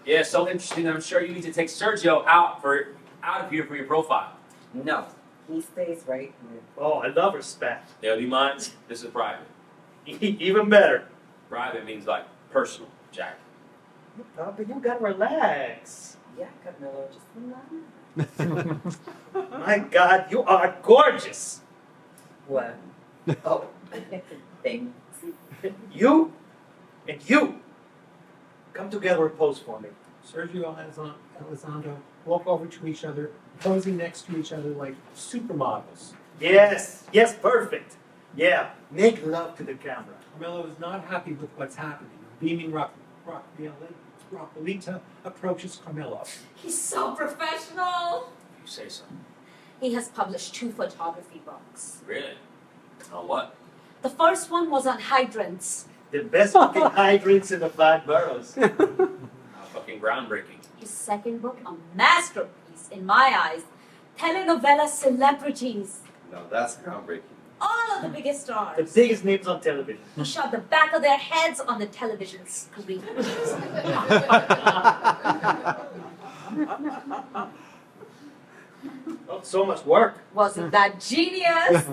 Yeah, so interesting. I'm sure you need to take Sergio out of here for your profile. No, he stays right here. Oh, I love her spat. Yeah, do you mind? This is private. Even better. Private means like personal, Jack. Oh, but you gotta relax. Yeah, Camilo, just relax. My God, you are gorgeous. What? Oh, thanks. You and you. Come together and pose for me. Sergio and Elizondo walk over to each other, posing next to each other like supermodels. Yes, perfect. Yeah, make love to the camera. Carmelo is not happy with what's happening. Beaming Raquelita approaches Carmelo. He's so professional. You say so. He has published 2 photography books. Really? On what? The first one was on hydrants. The best looking hydrants in the 5 boroughs. How fucking groundbreaking. His second book, a masterpiece in my eyes, telenovela celebrities. No, that's groundbreaking. All of the biggest The stars. biggest names on television. He shot the back of their heads on the television screen. Not so much work. Wasn't that genius?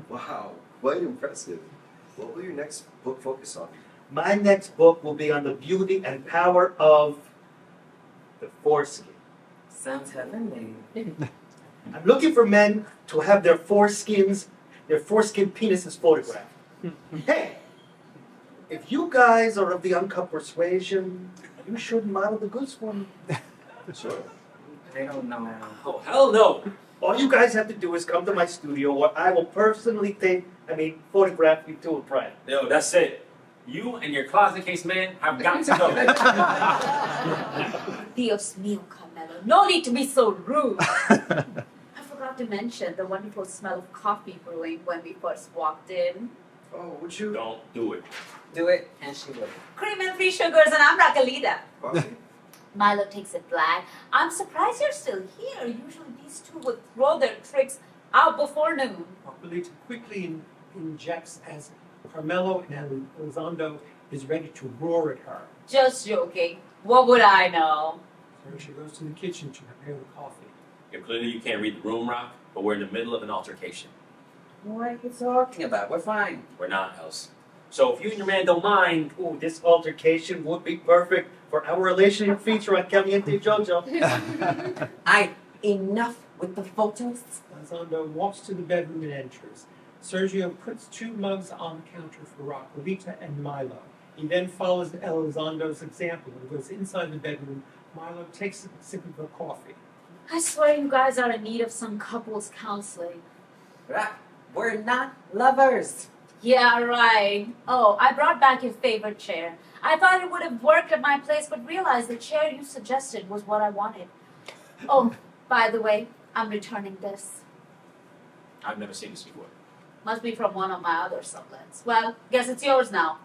Wow, quite impressive. What will your next book focus on? My next book will be on the beauty and power of the foreskin. Sounds heavenly. I'm looking for men to have their foreskin penises photographed. Hey, if you guys are of the uncut persuasion, you should model the goods for me. Sure. I don't know. Oh, hell no. All you guys have to do is come to my studio where I will personally photograph you to a pride. Yo, that's it. You and your closet case man have got to go. Dios mío, Carmelo. No need to be so rude. I forgot to mention the wonderful smell of coffee brewing when we first walked in. Oh, would you? Don't do it. Do it, and she will. Cream and free sugars, and I'm Raquelita. Coffee? Milo takes it black. I'm surprised you're still here. Usually these two would throw their tricks out before noon. Raquelita quickly injects as Carmelo and Elizondo is ready to roar at her. Just joking. What would I know? So she goes to the kitchen to prepare the coffee. Yeah, clearly you can't read the room, Rock, but we're in the middle of an altercation. What are you talking about? We're fine. We're not, else. So if you and your man don't mind, Ooh, this altercation would be perfect for our relationship feature on Caliente Jojo. Enough with the photos. Elizondo walks to the bedroom and enters. Sergio puts 2 mugs on the counter for Raquelita and Milo. He then follows Elizondo's example and goes inside the bedroom. Milo takes a sip of the coffee. I swear you guys are in need of some couples counseling. We're not lovers. Yeah, right. Oh, I brought back your favorite chair. I thought it would have worked at my place, but realized the chair you suggested was what I wanted. Oh, by the way, I'm returning this. I've never seen this before. Must be from one of my other sublets. Well, guess it's yours now.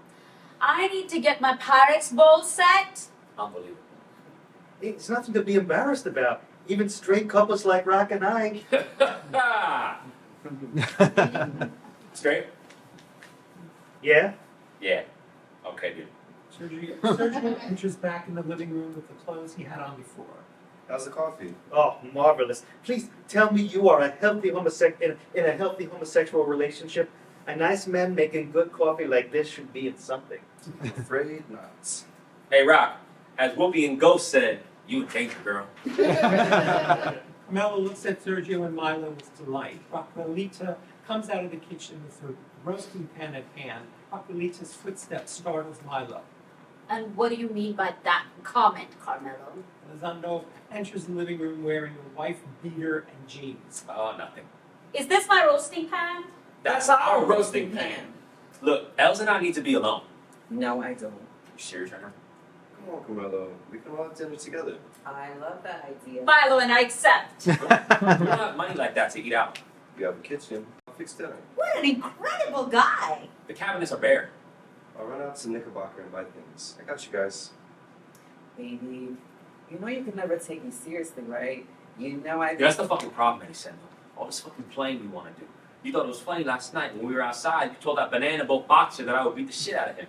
I need to get my Pyrex bowl set. Unbelievable. It's nothing to be embarrassed about. Even straight couples like Rock and I. Straight? Yeah? Yeah. Okay, dude. Sergio enters back in the living room with the clothes he had on before. How's the coffee? Oh, marvelous. Please tell me you are a healthy in a healthy homosexual relationship. A nice man making good coffee like this should be in something. I'm afraid not. Hey, Rock. As Whoopi and Ghost said, you a danger, girl. Carmelo looks at Sergio and Milo with delight. Raquelita comes out of the kitchen with her roasting pan at hand. Raquelita's footsteps startles Milo. And what do you mean by that comment, Carmelo? Elizondo enters the living room wearing a wife beater and jeans. Oh, nothing. Is this my roasting pan? That's our roasting pan. Look, Els and I need to be alone. No, I don't. You serious right now? Come on, Carmelo. We can all have dinner together. I love that idea. Milo and I accept. We don't have money like that to eat out. We have a kitchen. I'll fix dinner. What an incredible guy. The cabinets are bare. I'll run out to Knickerbocker and buy things. I got you guys. Baby, you know you could never take me seriously, right? You know I. Yeah, that's the fucking problem, Eddie. All this fucking playing we want to do. You thought it was funny last night when we were outside. You told that banana boat boxer that I would beat the shit out of him.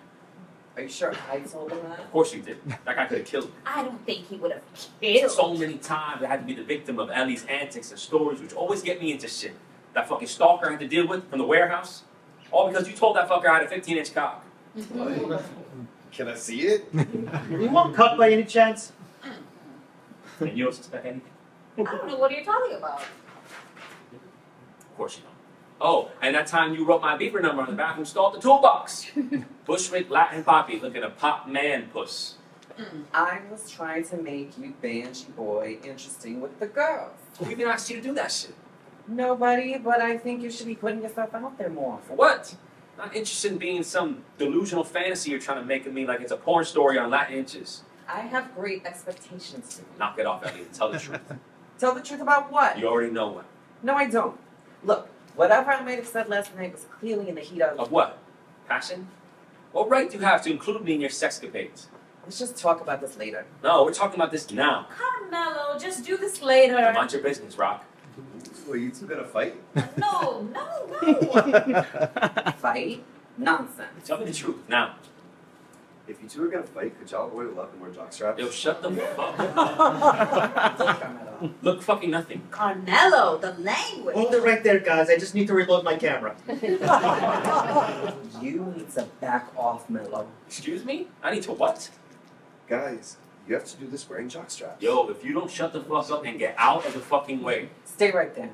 Are you sure I told him that? Of course you did. That guy could have killed me. I don't think he would have killed. So many times I had to be the victim of Ellie's antics and stories, which always get me into shit. That fucking stalker I had to deal with from the warehouse. All because you told that fucker I had a 15-inch cock. Can I see it? You won't cut by any chance? And you don't suspect anything? I don't know what you're talking about. Of course you don't. Oh, and that time you wrote my beeper number on the bathroom stall at the toolbox. Bushwick, Latin Poppy, looking a pop man puss. I was trying to make you Banshee Boy interesting with the girls. Who even asked you to do that shit? Nobody, but I think you should be putting yourself out there more. For what? Not interested in being some delusional fantasy you're trying to make of me like it's a porn story on Latin inches. I have great expectations for you. Knock it off, Elliot. Tell the truth. Tell the truth about what? You already know what. No, I don't. Look, whatever I might have said last night was clearly in the heat of. Of what? Passion? What right do you have to include me in your sexcapades? Let's just talk about this later. No, we're talking about this now. Carmelo, just do this later. Mind your business, Rock. Are you two gonna fight? No, no, no. Fight? Nonsense. Tell me the truth now. If you two are gonna fight, could y'all oil up and wear jockstraps? Yo, shut the fuck up. Look, Carmelo. Look fucking nothing. Carmelo, the language. Hold it right there, guys. I just need to reload my camera. You need to back off, Melo. Excuse me? I need to what? Guys, you have to do this wearing jockstraps. Yo, if you don't shut the fuck up and get out of the fucking way. Stay right there.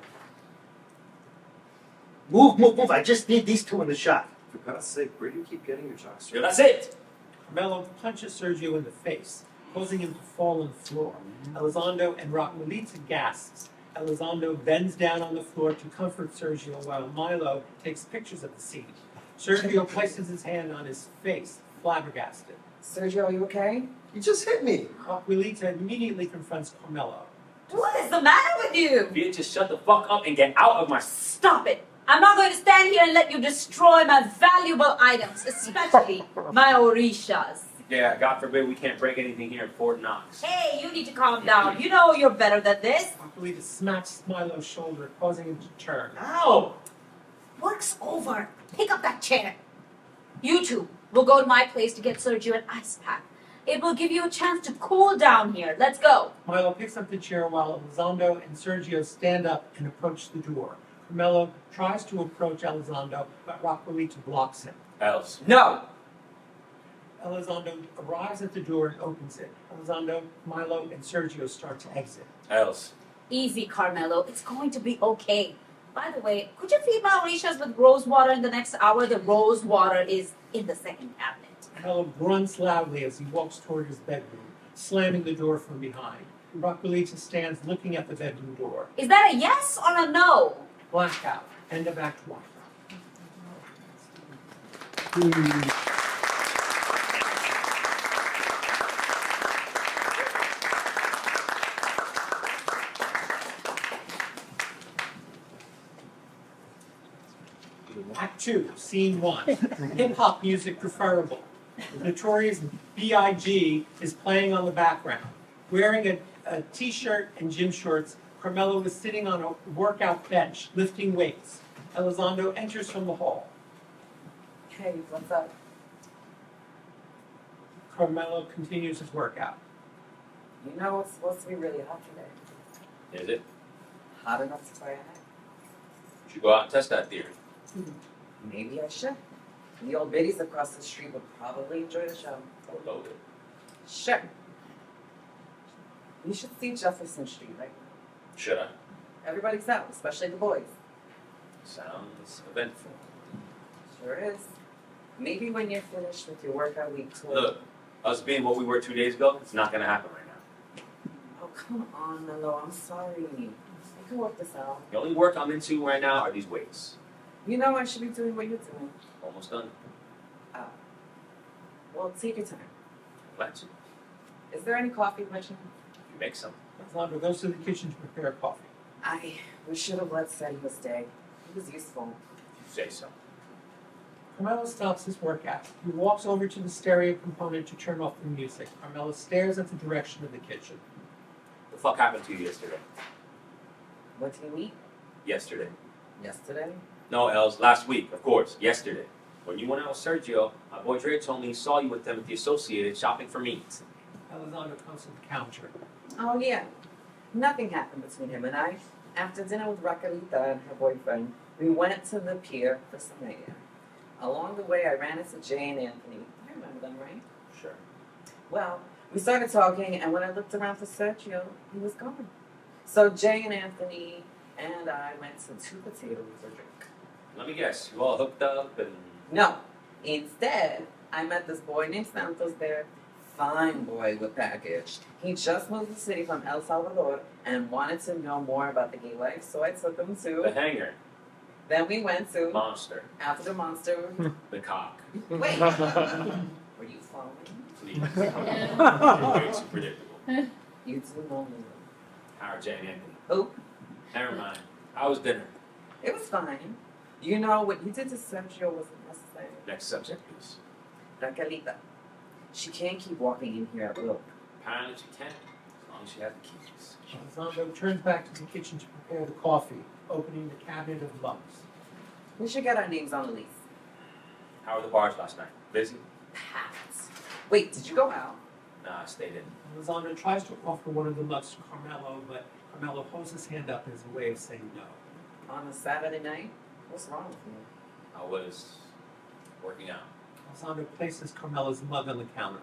Move, move, move. I just need these two in the shot. For God's sake, where do you keep getting your jockstraps? Yo, that's it. Carmelo punches Sergio in the face, causing him to fall on the floor. Elizondo and Raquelita gasps. Elizondo bends down on the floor to comfort Sergio while Milo takes pictures of the scene. Sergio places his hand on his face, flabbergasted. Sergio, are you okay? You just hit me. Raquelita immediately confronts Carmelo. What is the matter with you? If you just shut the fuck up and get out of my... Stop it. I'm not going to stand here and let you destroy my valuable items, especially my orishas. Yeah, God forbid we can't break anything here in Fort Knox. Hey, you need to calm down. You know you're better than this. Raquelita smacks Milo's shoulder, causing him to turn. Ow! Work's over. Pick up that chair. You two will go to my place to get Sergio an ice pack. It will give you a chance to cool down here. Let's go. Milo picks up the chair while Elizondo and Sergio stand up and approach the door. Carmelo tries to approach Elizondo, but Raquelita blocks him. Else. No! Elizondo arrives at the door and opens it. Elizondo, Milo, and Sergio start to exit. Else. Easy, Carmelo. It's going to be okay. By the way, could you feed my orishas with rose water in the next hour? The rose water is in the second cabinet. Carmelo grunts loudly as he walks toward his bedroom, slamming the door from behind. Raquelita stands looking at the bedroom door. Is that a yes or a no? Blackout. End of Act 1. Act 2, Scene 1. Hip-hop music preferable. The Notorious B.I.G. is playing on the background. Wearing a t-shirt and gym shorts, Carmelo is sitting on a workout bench, lifting weights. Elizondo enters from the hall. Hey, what's up? Carmelo continues his workout. You know it's supposed to be really hot today. Is it? Hot enough to try a hat? You should go out and test that theory. Maybe I should. The old biddies across the street would probably enjoy the show. Don't load it. Sure. You should see Jefferson Street right now. Should I? Everybody's out, especially the boys. Sounds eventful. Sure is. Maybe when you're finished with your workout week tour. Look, us being what we were 2 days ago, it's not gonna happen right now. Oh, come on, Mello. I'm sorry. You can work this out. The only work I'm into right now are these weights. You know I should be doing what you're doing. Almost done. Oh. Well, take your time. Let's. Is there any coffee, Richard? You make some. Elizondo goes to the kitchen to prepare coffee. We should have let Sergio stay. He was useful. If you say so. Carmelo stops his workout. He walks over to the stereo component to turn off the music. Carmelo stares at the direction of the kitchen. The fuck happened to you yesterday? What did you eat? Yesterday. Yesterday? No, Els, last week, of course. Yesterday. When you went out with Sergio, my boy Dre told me he saw you with them at the Associated shopping for meat. Elizondo comes to the counter. Oh, yeah. Nothing happened between him and I. After dinner with Raquelita and her boyfriend, we went to the pier for some air. Along the way, I ran into Jay and Anthony. I remember them, right? Sure. Well, we started talking, and when I looked around for Sergio, he was gone. So Jay and Anthony and I went to Two Potatoes for a drink. Let me guess, you all hooked up and... No. Instead, I met this boy named Santos there. Fine boy with package. He just moved to the city from El Salvador and wanted to know more about the gay life, so I took him The to... hanger. Then we went to... Monster. After the monster... The cock. Wait! Were you following? Please. Way too predictable. You do know me. Howard, Jay, and Anthony. Oh, Never mind. How was dinner? it was fine. You know, what you did to Sergio wasn't necessary. Next subject, please. Raquelita. She can't keep walking in here at will. Apparently she can, as long as she has the keys. Elizondo turns back to the kitchen to prepare the coffee, opening the cabinet of mugs. We should get our names on the list. How were the bars last night? Busy? Packed. Wait, did you go out? Nah, I stayed in. Elizondo tries to offer one of the mugs to Carmelo, but Carmelo holds his hand up as a way of saying no. On a Saturday night? What's wrong with you? I was working out. Elizondo places Carmelo's mug on the counter.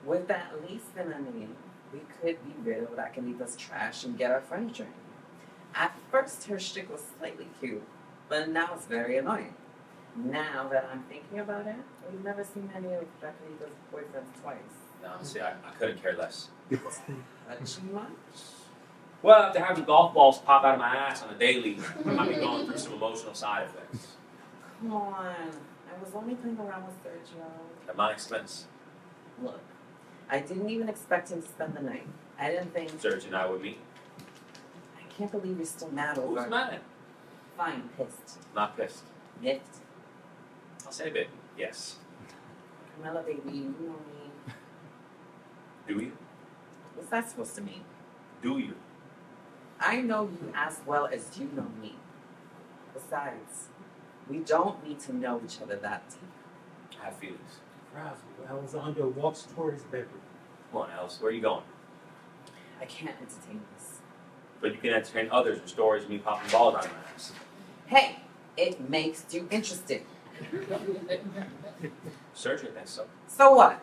With that least in a name, we could be rid of Raquelita's trash and get our furniture in. At first, her shtick was slightly cute, but now it's very annoying. Now that I'm thinking about it, we've never seen any of Raquelita's boyfriends twice. No, see, I couldn't care less. Touchy much? Well, after having golf balls pop out of my ass on a daily, I might be going through some emotional side effects. Come on. I was only playing around with Sergio. At my expense. Look, I didn't even expect him to spend the night. I didn't think... Serge and I would meet. I can't believe you're still mad over... Who's mad? Fine, pissed. Not pissed. Miffed. I'll say a bit. Yes. Carmela, baby, you know me. Do you? What's that supposed to mean? Do you? I know you as well as you know me. Besides, we don't need to know each other that deep. I have feelings. Frazzled, Elizondo walks toward his bedroom. Come on, Alice. Where are you going? I can't entertain this. But you can entertain others with stories of me popping balls out of my ass. Hey, it makes you interested. Serge thinks so. So what?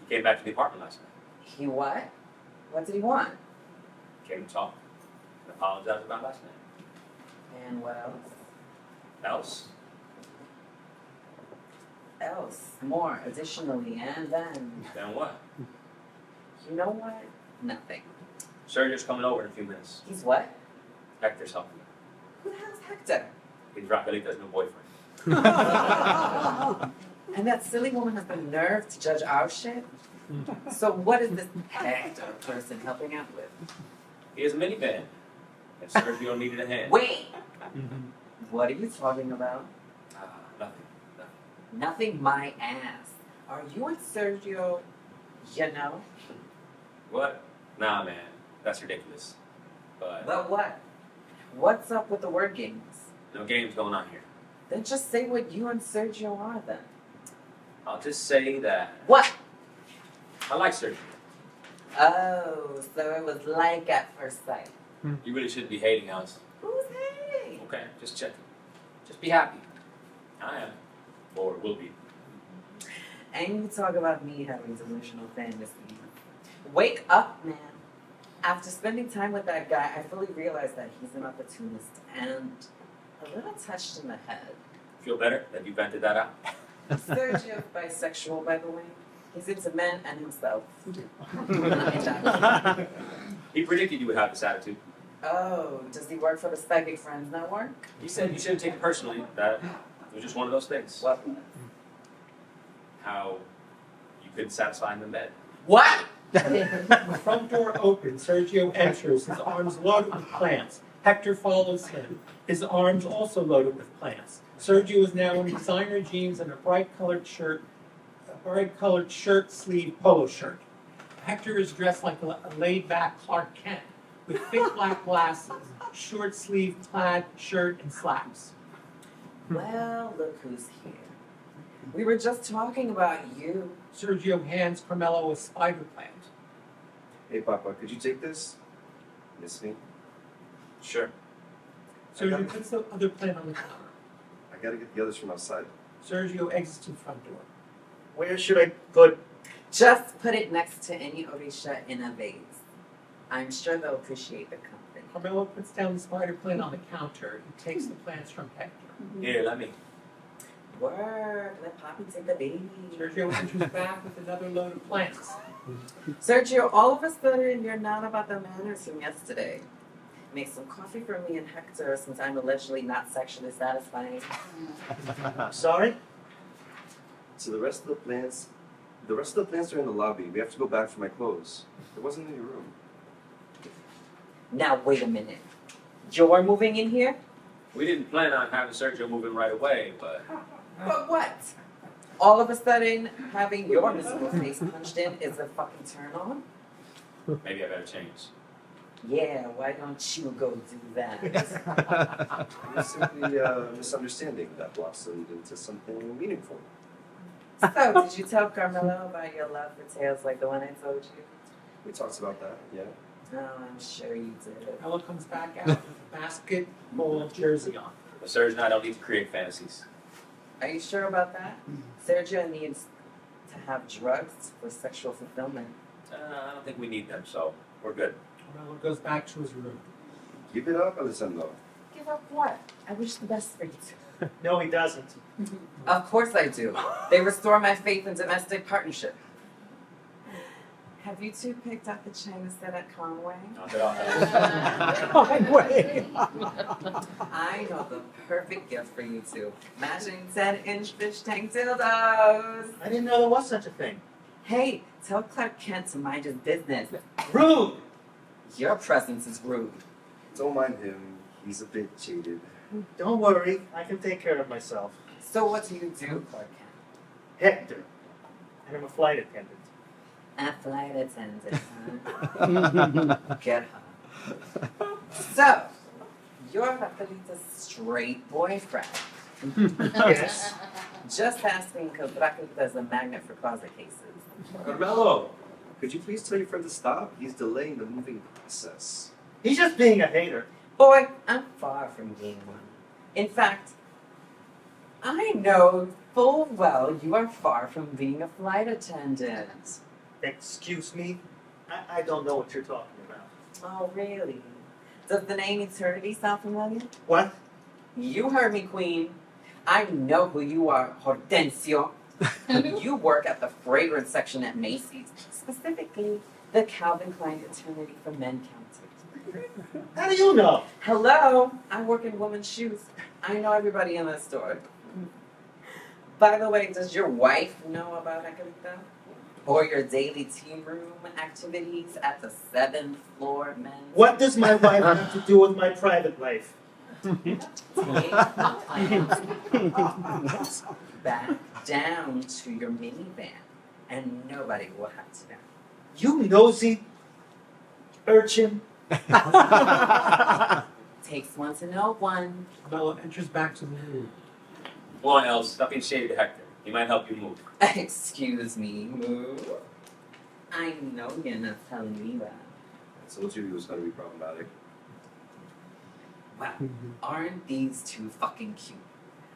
He came back to the apartment last night. He what? What did he want? Came to talk. And apologized about last night. And what else? Else? Else, more, additionally, and then... Then what? You know what? Nothing. Sergio's coming over in a few minutes. He's what? Hector's helping me. Who the hell's Hector? He's Raquelita's new boyfriend. And that silly woman has the nerve to judge our shit? So what is this Hector person helping out with? He has a minivan. And Sergio needed a hand. Wait! What are you talking about? Nothing. Nothing my ass. Are you and Sergio, you know? What? Nah, man. That's ridiculous. But But what? What's up with the word games? no games going on here. Then just say what you and Sergio are then. I'll just say that What? I like Sergio. Oh, so it was like at first sight. You really shouldn't be hating us. Who's hating? Okay, just checking. Just be happy. I am. Or will be. And you talk about me having delusional fantasies. Wake up, man. After spending time with that guy, I fully realized that he's an opportunist and a little touched in the head. Feel better that you vented that out? Sergio's bisexual, by the way. He's into men and himself. He predicted you would have this attitude. Oh, does he work for the Psychic Friends Network? He said you shouldn't take it personally. That it was just one of those things. What? How you couldn't satisfy him in bed. What? The front door opens. Sergio enters, his arms loaded with plants. Hector follows him, his arms also loaded with plants. Sergio is now in designer jeans and a bright-colored shirt sleeve polo shirt. Hector is dressed like a laid-back Clark Kent, with thick black glasses, short-sleeve plaid shirt, and slacks. Well, look who's here. We were just talking about you. Sergio hands Carmelo a spider plant. Hey, Papa, could you take this? Miss me? Sure. Sergio puts the other plant on the counter. I gotta get the others from outside. Sergio exits to the front door. Where should I put? Just put it next to any Orisha in a vase. I'm sure they'll appreciate the company. Carmelo puts down the spider plant on the counter. He takes the plants from Hector. Here, let me. Word, let Poppy take the baby. Sergio enters back with another load of plants. Sergio, all of a sudden, you're not about the manners from yesterday. Make some coffee for me and Hector since I'm allegedly not sexually satisfying. Sorry? So the rest of the plants are in the lobby. We have to go back for my clothes. There wasn't any room. Now, wait a minute. You're moving in here? We didn't plan on having Sergio move in right away, but But what? All of a sudden, having your miserable face punched in is a fucking turn on? maybe I better change. Yeah, why don't you go do that? It was simply a misunderstanding that blossomed into something meaningful. So, did you tell Carmelo about your love for tales like the one I told you? We talked about that, yeah. Oh, I'm sure you did. Carmelo comes back out with a basketball jersey on. But Serge and I don't need to create fantasies. Are you sure about that? Sergio needs to have drugs for sexual fulfillment. I don't think we need them, so we're good. Carmelo goes back to his room. Give it up, Alessandro. Give up what? I wish the best for you two. No, he doesn't. Of course I do. They restore my faith in domestic partnership. Have you two picked out the China set at Conway? Knock it off. Conway! I know the perfect gift for you two. Matching 10-inch fish tank dildos. I didn't know there was such a thing. Hey, tell Clark Kent to mind his business. Rude! Your presence is rude. Don't mind him. He's a bit jaded. Don't worry, I can take care of myself. So what do you do, Clark Kent? Hector. And I'm a flight attendant. A flight attendant, huh? Get her. So, you're Rafaelita's straight boyfriend. Yes. Just asking because Rafaelita's a magnet for closet cases. Carmelo, could you please tell your friend to stop? He's delaying the moving process. He's just being a hater. Boy, I'm far from being one. In fact, I know full well you are far from being a flight attendant. Excuse me? I don't know what you're talking about. Oh, really? Does the name Eternity sound familiar? What? You heard me, Queen. I know who you are, Hortensio. You work at the fragrance section at Macy's, specifically the Calvin Klein Eternity for Men counter. How do you know? Hello, I work in women's shoes. I know everybody in the store. By the way, does your wife know about Hector? Or your daily tea room activities at the 7th floor men's? What does my wife have to do with my private life? Back down to your minivan, and nobody will have to know. You nosy urchin. Takes one to know one. Carmela enters back to the room. Go on, Els. Stop being shady to Hector. He might help you move. Excuse me, move. I know you're not telling me that. I told you he was going to be problematic. Wow, aren't these two fucking cute?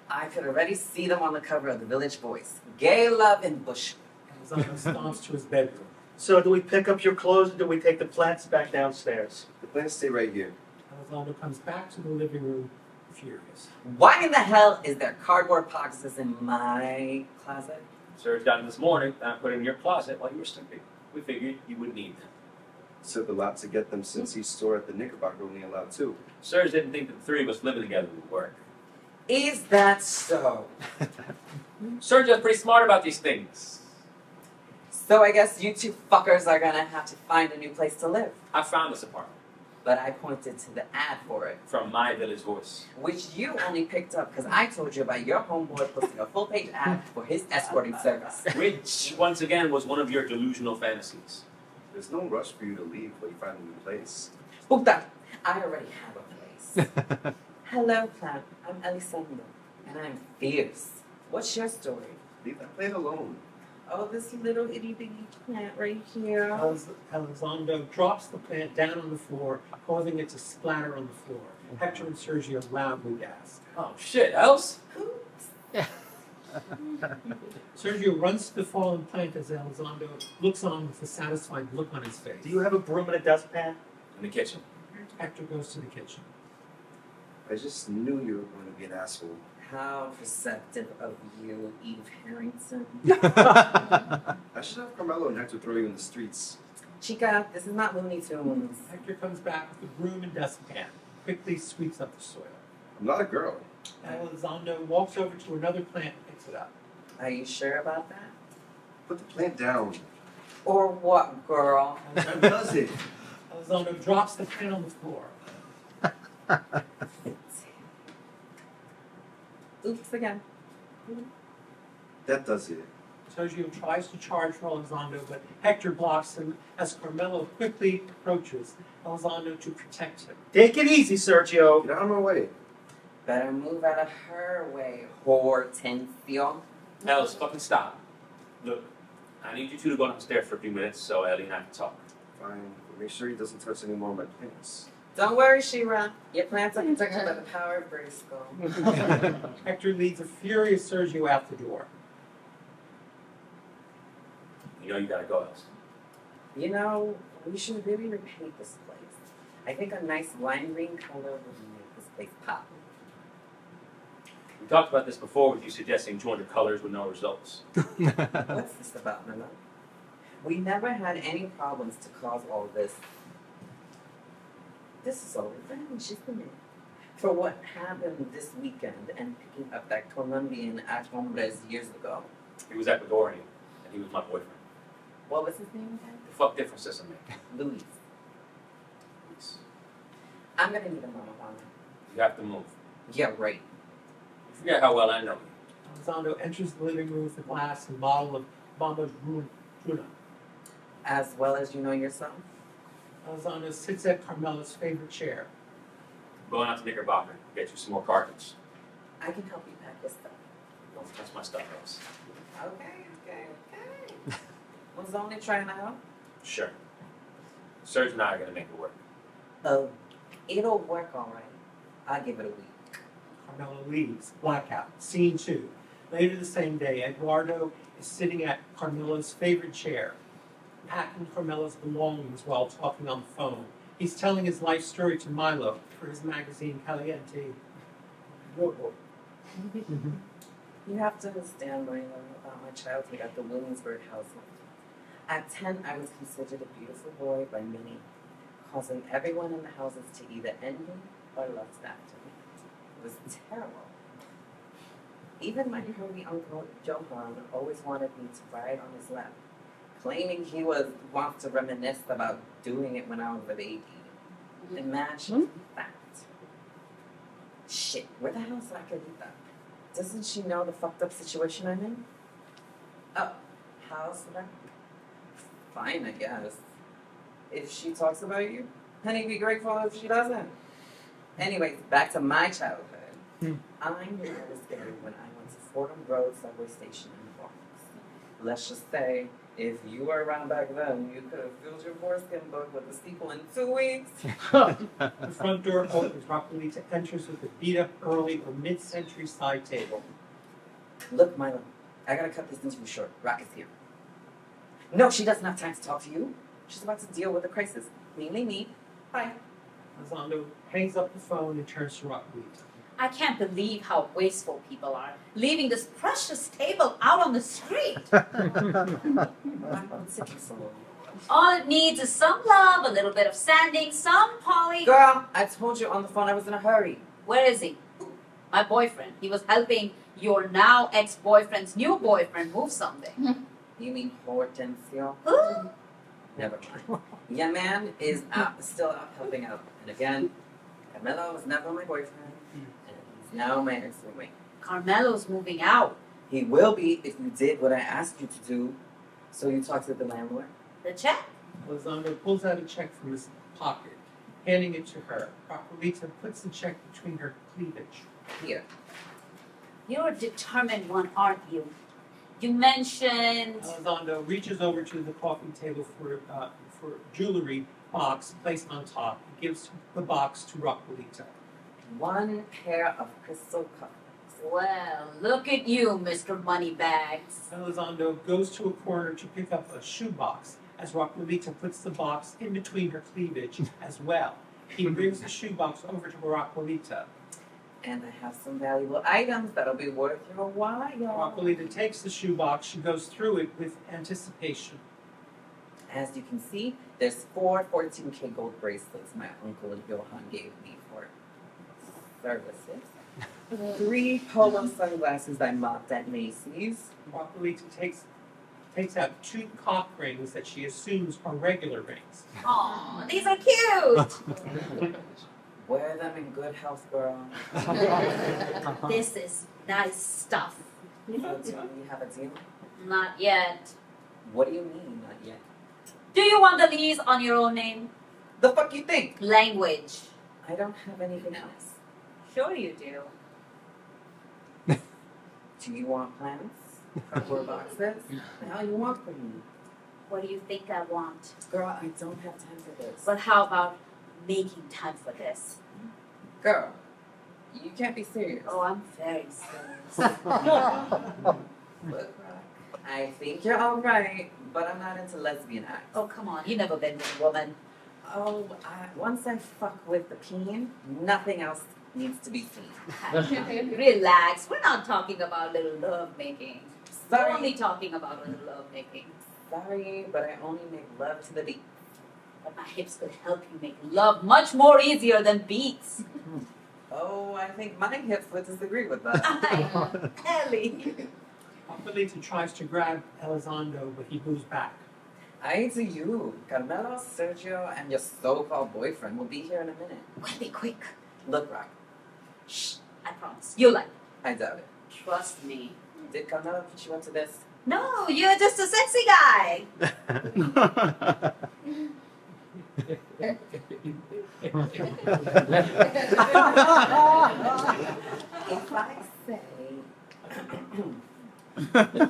I could already see them on the cover of the Village Voice. Gay love in Bushwick. Elizondo stomps to his bedroom. So do we pick up your clothes or do we take the plants back downstairs? The plants stay right here. Elizondo comes back to the living room, furious. Why in the hell is there cardboard boxes in my closet? Serge got them this morning, and I put them in your closet while you were sleeping. We figured you would need them. Took a lot to get them since each store at the Knickerbocker only allowed 2. Serge didn't think that the three of us living together would work. Is that so? Serge is pretty smart about these things. So I guess you two fuckers are gonna have to find a new place to live. I found this apartment But I pointed to the ad for it, from my Village Voice. which you only picked up because I told you about your homeboy posting a full-page ad for his escorting service. Which, once again, was one of your delusional fantasies. There's no rush for you to leave while you find a new place. Puta, I already have a place. Hello, plant. I'm Elizondo, and I'm fierce. What's your story? Leave that plant alone. Oh, this little itty-bitty plant right here. Elizondo drops the plant down on the floor, causing it to splatter on the floor. Hector and Sergio loudly gasp. Oh, shit, Els? Sergio runs to the fallen plant as Elizondo looks on with a satisfied look on his face. Do you have a broom and a dustpan? In the kitchen. Hector goes to the kitchen. I just knew you were going to be an asshole. How perceptive of you, Eve Harrington. I should have Carmelo and Hector throw you in the streets. Chica, this is not Looney Tunes. Hector comes back with the broom and dustpan, quickly sweeps up the soil. I'm not a girl. Elizondo walks over to another plant and picks it up. Are you sure about that? Put the plant down. Or what, girl? That does it. Elizondo drops the plant on the floor. Oops again. That does it. Sergio tries to charge for Elizondo, but Hector blocks him as Carmelo quickly approaches Elizondo to protect him. Take it easy, Sergio. Get out of my way. Better move out of her way, Hortensio. Els, fucking stop. Look, I need you two to go downstairs for a few minutes so Ellie and I can talk. Fine. But make sure he doesn't touch any more of my plants. Don't worry, Shira. Your plants are protected by the power of Grayskull. Hector leads a furious Sergio out the door. You know you gotta go, Els. You know, we should really repaint this place. I think a nice lime green color would make this place pop. We talked about this before with you suggesting 200 colors with no results. What's this about, Mama? We never had any problems to cause all this. This is all revenge, isn't it? For what happened this weekend and picking up that Colombian at hombres years ago. He was Ecuadorian, and he was my boyfriend. What was his name again? The fuck difference does it make? Luis. Please. I'm gonna need a mama on You have to move. Yeah, right. You forget how well I know you. Elizondo enters the living room with a glass and bottle of Bomba's Bruna. As well as you know yourself. Elizondo sits at Carmela's favorite chair. Going out to Knickerbocker, get you some more cartons. I can help you pack your stuff. Don't touch my stuff, Els. Okay. Was only trying to help. Sure. Serge and I are gonna make it work. Oh, it'll work all right. I'll give it a week. Carmela leaves. Blackout. Scene 2. Later the same day, Eduardo is sitting at Carmela's favorite chair, packing Carmela's belongings while talking on the phone. He's telling his life story to Milo for his magazine Caliente. You have to understand, Milo, about my childhood at the Williamsburg household. At 10, I was considered a beautiful boy by many, causing everyone in the houses to either envy or lust after me. It was terrible. Even my curvy uncle, Johan, always wanted me to ride on his lap, claiming he wants to reminisce about doing it when I was a baby. Imagine that. Shit, where the hell is Raquelita? Doesn't she know the fucked up situation I'm in? Oh, how's that? Fine, I guess. If she talks about you, honey, be grateful if she doesn't. Anyways, back to my childhood. I knew I was scared when I went to Fordham Road subway station in the Bronx. Let's just say, if you were around back then, you could have filled your foreskin book with a sequel in 2 weeks. The front door opens. Raquelita enters with a beat-up early or mid-century side table. Look, Milo, I gotta cut this interview short. Rock is here. No, she doesn't have time to talk to you. She's about to deal with a crisis. Mainly me. Bye. Elizondo hangs up the phone and turns to Raquelita. I can't believe how wasteful people are, leaving this precious table out on the street. I'm sick of so. All it needs is some love, a little bit of sanding, some poly. Girl, I told you on the phone I was in a hurry. Where is he? My boyfriend. He was helping your now ex-boyfriend's new boyfriend move something. You mean Hortensio? Who? Never mind. Yeah, man is still out helping out. And again, Carmelo was never my boyfriend. And he's now my ex-roommate. Carmelo's moving out. He will be if you did what I asked you to do. So you talked to the landlord? The check? Elizondo pulls out a check from his pocket, handing it to her. Raquelita puts the check between her cleavage. Here. You're a determined one, aren't you? You mentioned... Elizondo reaches over to the coffee table for jewelry box placed on top and gives the box to Raquelita. 1 pair of crystal cups. Well, look at you, Mr. Moneybags. Elizondo goes to a corner to pick up a shoebox as Raquelita puts the box in between her cleavage as well. He brings the shoebox over to Raquelita. And I have some valuable items that'll be worth your while. Raquelita takes the shoebox. She goes through it with anticipation. As you can see, there's 4 14K gold bracelets my uncle Johan gave me for services. 3 polo sunglasses I mocked at Macy's. Raquelita takes out 2 cock rings that she assumes are regular rings. Aw, these are cute. Wear them in good health, girl. This is nice stuff. So do we have a deal? Not yet. What do you mean, not yet? Do you want the lease on your own name? The fuck you think? Language. I don't have anything else. Sure you do. Do you want plans? Cardboard boxes? The hell you want from me? What do you think I want? Girl, I don't have time for this. But how about making time for this? Girl, you can't be serious. Oh, I'm very serious. Look, I think you're alright, but I'm not into lesbian acts. Oh, come on. You've never been with a woman. Oh, once I fuck with the peen, nothing else needs to be seen. Relax. We're not talking about little love making. We're Sorry. only talking about a little love making. Sorry, but I only make love to the beat. But my hips could help you make love much more easier than beats. Oh, I think my hips would disagree with that. Ellie. Raquelita tries to grab Elizondo, but he moves back. I to you. Carmelo, Sergio, and your so-called boyfriend will be here in a minute. Well, be quick. Look, Rock, Shh. I promise. You'll like it. I doubt it. Trust me. Did Carmelo put you up to this? No, you're just a sexy guy. If I say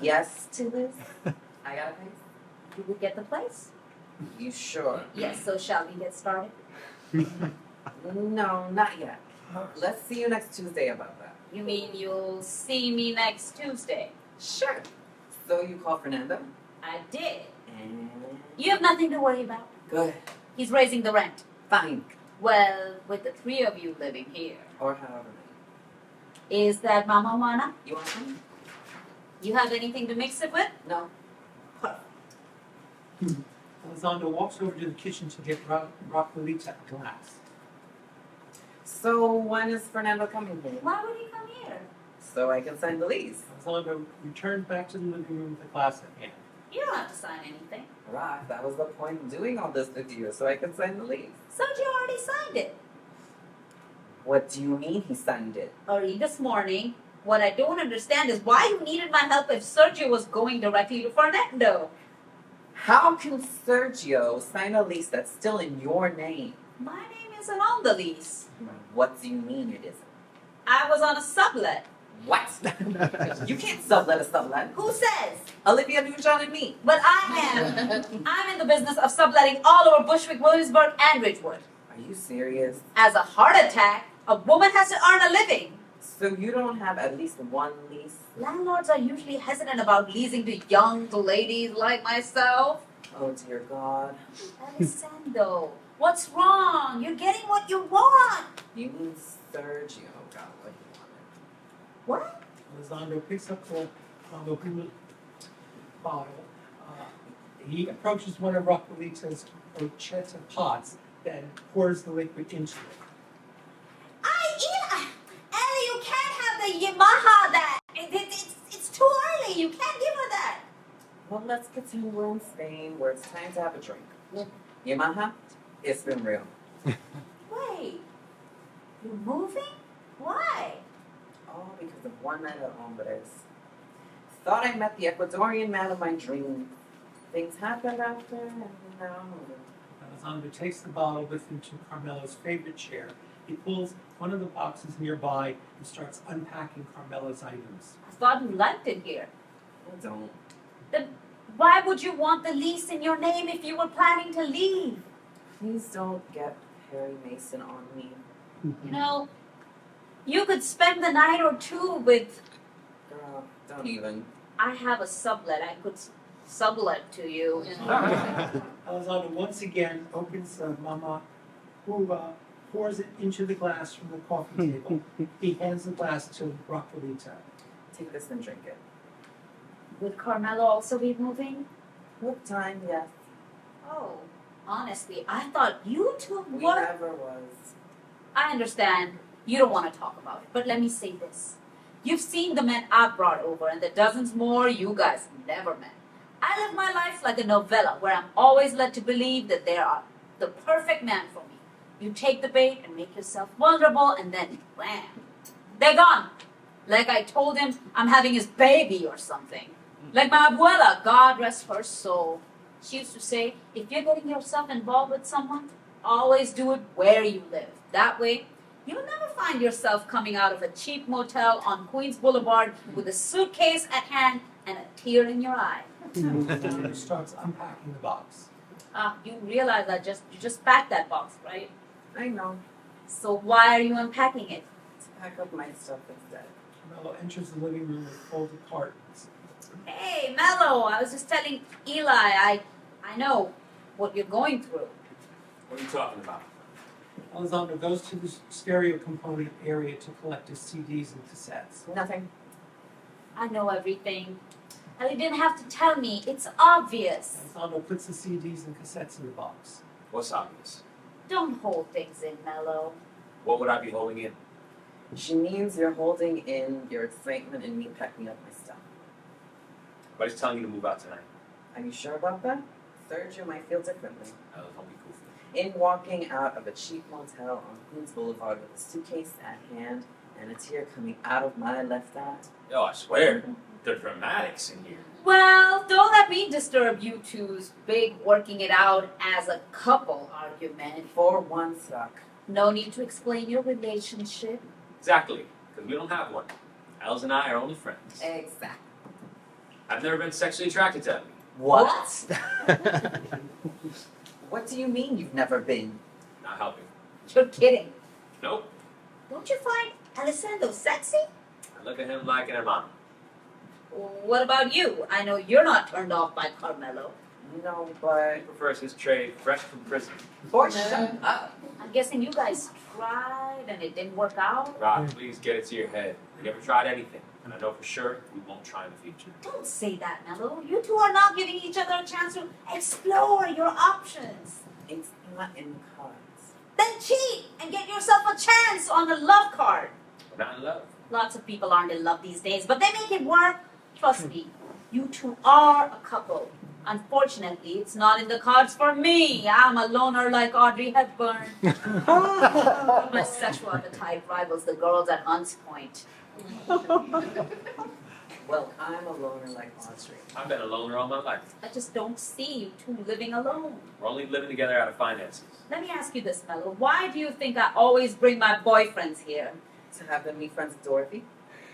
yes to this, I got a place? You will get the place? You sure? Yes, so shall we get started? No, not yet. Let's see you next Tuesday about that. You mean you'll see me next Tuesday? Sure. So you call Fernando? I did. And You have nothing to worry about. good. He's raising the rent. Fine. Well, with the 3 of you living here. Or however Is that Mama Juana? many. You want some? You have anything to mix it with? No. Elizondo walks over to the kitchen to get Raquelita a glass. So when is Fernando coming here? Why would he come here? So I can sign the lease. Elizondo returns back to the living room with a glass at hand. You don't have to sign anything. Rock, that was the point of doing all this with you, so I can sign the lease. Sergio already signed it. What do you mean he signed it? Early this morning. What I don't understand is why you needed my help if Sergio was going directly to Fernando. How can Sergio sign a lease that's still in your name? My name isn't on the lease. What do you mean it isn't? I was on a sublet. What? You can't sublet a sublet. Who says? Olivia Newton and me. But I am. I'm in the business of subletting all over Bushwick, Williamsburg, and Ridgewood. Are you serious? As a heart attack, a woman has to earn a living. So you don't have at least one lease? Landlords are usually hesitant about leasing to young ladies like myself. Oh dear God. Alessandro, what's wrong? You're getting what you want. You mean Sergio got what he wanted? What? Elizondo picks up the bottle. He approaches one of Raquelita's horchata pots, then pours the liquid into it. Ellie, you can't have the Yamaha that. It's too early. You can't give her that. Well, let's pretend we're in Spain where it's time to have a drink. Yamaha, it's been real. Wait. You're moving? Why? All because of one night at hombres. Thought I met the Ecuadorian man of my dreams. Things happened after, and now I'm moving. Elizondo takes the bottle with him to Carmelo's favorite chair. He pulls one of the boxes nearby and starts unpacking Carmelo's items. I thought you liked it here. I don't. Then why would you want the lease in your name if you were planning to leave? Please don't get Perry Mason on me. You know, you could spend the night or two with. Girl, don't even. I have a sublet. I could sublet to you. Elizondo once again opens the mama uva, pours it into the glass from the coffee table. He hands the glass to Raquelita. Take this and drink it. Would Carmelo also be moving? With time, yes. Oh, honestly, I thought you two We were. never was. I understand you don't want to talk about it, but let me say this. You've seen the men I've brought over and the dozens more you guys never met. I live my life like a novella where I'm always led to believe that they are the perfect man for me. You take the bait and make yourself vulnerable and then wham, they're gone. Like I told him I'm having his baby or something. Like my abuela, God rest her soul. She used to say, if you're getting yourself involved with someone, always do it where you live. That way, you'll never find yourself coming out of a cheap motel on Queens Boulevard with a suitcase at hand and a tear in your eye. Elizondo starts unpacking the box. You realize you just packed that box, right? I know. So why are you unpacking it? To pack up my stuff instead. Carmelo enters the living room with folded cartons. Hey, Mello, I was just telling Eli, I know what you're going through. What are you talking about? Elizondo goes to the stereo component area to collect his CDs and cassettes. Nothing. I know everything. Ellie didn't have to tell me. It's obvious. Elizondo puts the CDs and cassettes in the box. What's obvious? Don't hold things in, Mello. What would I be holding in? She means you're holding in your excitement in me packing up my stuff. But he's telling you to move out tonight. Are you sure about that? Sergio might feel differently. Don't be goofy. In walking out of a cheap motel on Queens Boulevard with a suitcase at hand and a tear coming out of my left eye. Yo, I swear, the dramatics in here. Well, don't let me disturb you two's big working it out as a couple argument. For one suck. No need to explain your relationship. Exactly, because we don't have one. Els and I are only friends. Exactly. I've never been sexually attracted to Ellie. What? What do you mean you've never been? Not helping. You're kidding. Nope. Don't you find Alessandro sexy? I look at him like an hermano. What about you? I know you're not turned off by Carmelo. No, He but... prefers his trade fresh from prison. Boy, shut up. I'm guessing you guys tried and it didn't work out. Rob, please get it to your head. We never tried anything, and I know for sure we won't try in the future. Don't say that, Mello. You two are not giving each other a chance to explore your options. It's not in the cards. Then cheat and get yourself a chance on the love card. We're not in love. Lots of people aren't in love these days, but they make it work. Trust me, you two are a couple. Unfortunately, it's not in the cards for me. I'm a loner like Audrey Hepburn. My sexual appetite rivals the girls at Hunt's Point. Well, I'm a loner like Audrey. I've been a loner all my life. I just don't see you two living alone. We're only living together out of finances. Let me ask you this, Mello. Why do you think I always bring my boyfriends here? To have them meet friends with Dorothy?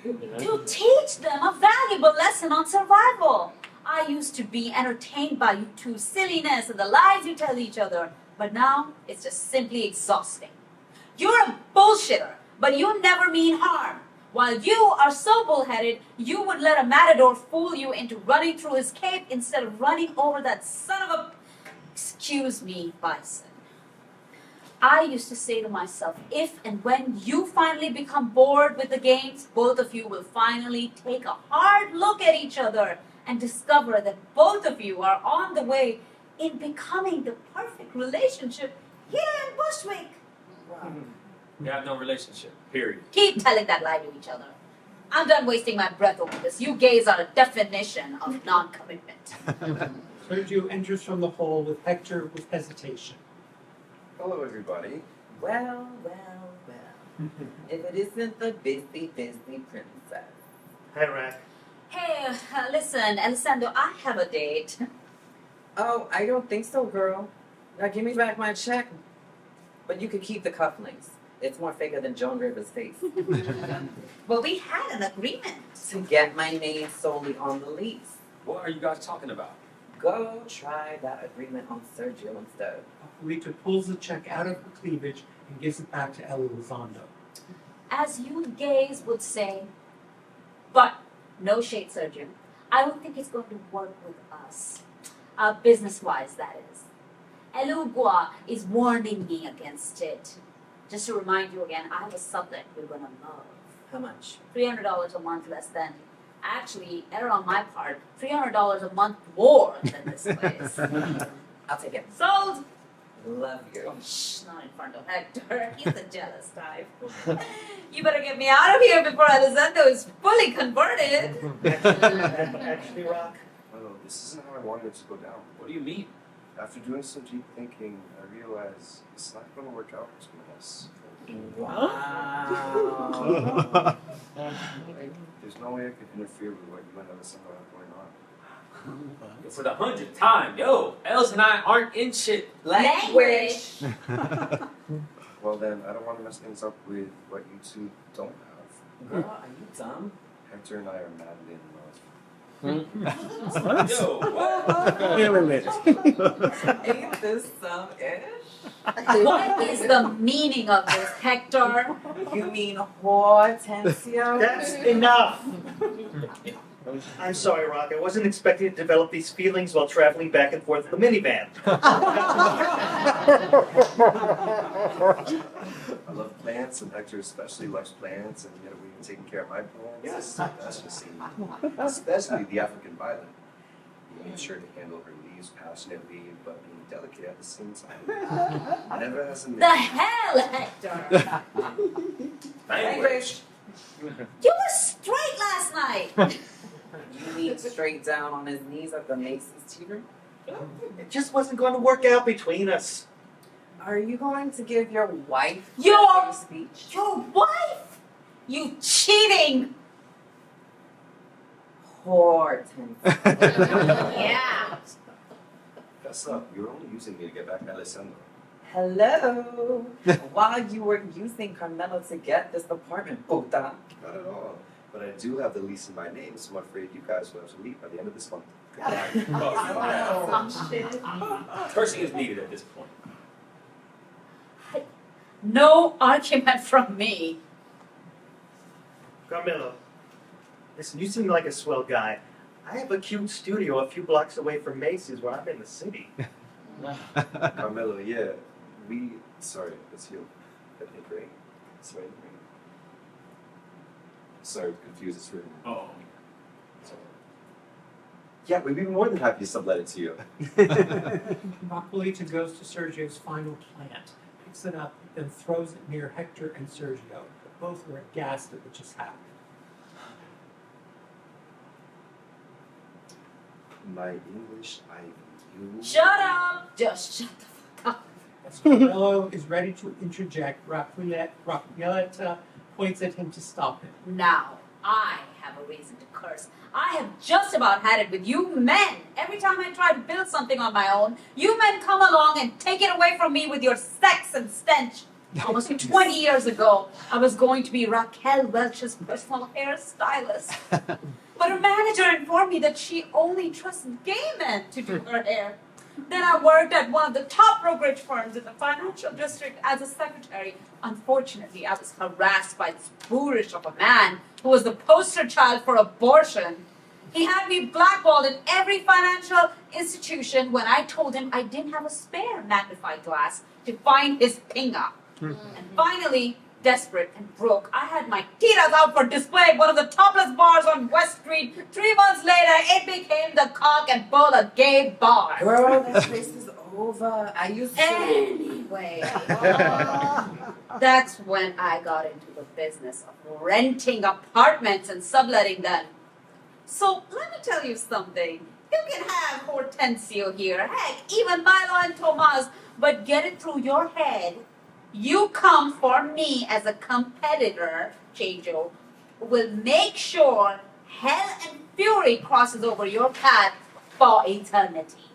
To teach them a valuable lesson on survival. I used to be entertained by you two's silliness and the lies you tell each other, but now it's just simply exhausting. You're a bullshitter, but you never mean harm. While you are so bullheaded, you would let a matador fool you into running through his cape instead of running over that son of a... Excuse me, bison. I used to say to myself, if and when you finally become bored with the games, both of you will finally take a hard look at each other and discover that both of you are on the way in becoming the perfect relationship here in Bushwick. Wow. We have no relationship, period. Keep telling that lie to each other. I'm done wasting my breath over this. You gays are a definition of non-commitment. Sergio enters from the hall with Hector with hesitation. Hello, everybody. Well. If it isn't the busy princess. Hi, Rack. Hey, listen, Alessandro, I have a date. Oh, I don't think so, girl. Now give me back my check. But you could keep the cufflinks. It's more faker than Joan Rivers' face. Well, we had an agreement. To get my name solely on the lease. What are you guys talking about? Go try that agreement on Sergio instead. Polito pulls the check out of her cleavage and gives it back to El Elizondo. As you gays would say, but no shade, Sergio. I don't think it's going to work with us. Business-wise, that is. Elugua is warning me against it. Just to remind you again, I have a sublet you're going to love. How much? $300 a month less than, actually, error on my part, $300 a month more than this place. I'll take it. Sold! Love you. Shh, not in front of Hector. He's a jealous type. You better get me out of here before Alessandro is fully converted. Actually, Rock, Well, this isn't how I wanted it to go down. What do you mean? After doing some deep thinking, I realized it's not going to work out between us. Wow. There's no way I could interfere with what you and Alessandro have going on. For the 100th time, yo, Els and I aren't in shit. Language. Well, then, I don't want to mess things up with what you two don't have. Girl, are you dumb? Hector and I are madly in love. Yo, what? Wait. Ain't this some-ish? What is the meaning of this, Hector? You mean Hortensio? that's enough. I'm sorry, Rock. I wasn't expecting to develop these feelings while traveling back and forth in the minivan. I love plants, and Hector especially loves plants, and yet we've been taking care of my plants. Yes. That's just especially the African violet. He made sure to handle her leaves passionately, but being delicate at the same time. Never has a The hell, Hector? Language. You were straight last night. You mean straight down on his knees at the Macy's tea room? It just wasn't going to work out between us. Are you going to give your wife Your- a speech? Your wife? You cheating. Hortensio. Yeah. Fess up, you were only using me to get back at Alessandro. Hello. While you were using Carmelo to get this apartment, puta. Not at all. But I do have the lease in my name, so I'm afraid you guys will have to leave by the end of this month. Some shit. Cursing is needed at this point. No argument from me. Carmelo, listen, you seem like a swell guy. I have a cute studio a few blocks away from Macy's where I'm in the city. Carmelo, yeah, sorry, it's you. I think, right? Sorry, right? Sorry, confused, it's written. Oh. Sorry. Yeah, we'd be more than happy to sublet it to you. Polito goes to Sergio's final plant, picks it up, then throws it near Hector and Sergio. Both were aghast at what just happened. My English, you. Shut up! Just shut the fuck up. As Carmelo is ready to interject, Rafaeletta points at him to stop him. Now, I have a reason to curse. I have just about had it with you men. Every time I try to build something on my own, you men come along and take it away from me with your sex and stench. Almost 20 years ago, I was going to be Raquel Welch's personal hairstylist. But her manager informed me that she only trusts gay men to do her hair. Then I worked at one of the top brokerage firms in the financial district as a secretary. Unfortunately, I was harassed by this boorish of a man who was the poster child for abortion. He had me blackballed in every financial institution when I told him I didn't have a spare magnifying glass to find his pinga. And finally, desperate and broke, I had my tiras out for display at one of the topless bars on West Street. 3 months later, it became the Cock and Bull, a gay bar. Girl, that place is over. I used to. Anyway, that's when I got into the business of renting apartments and subletting them. So let me tell you something. You can have Hortensio here, heck, even Milo and Tomas, but get it through your head. You come for me as a competitor, Chanjo, will make sure hell and fury crosses over your path for eternity.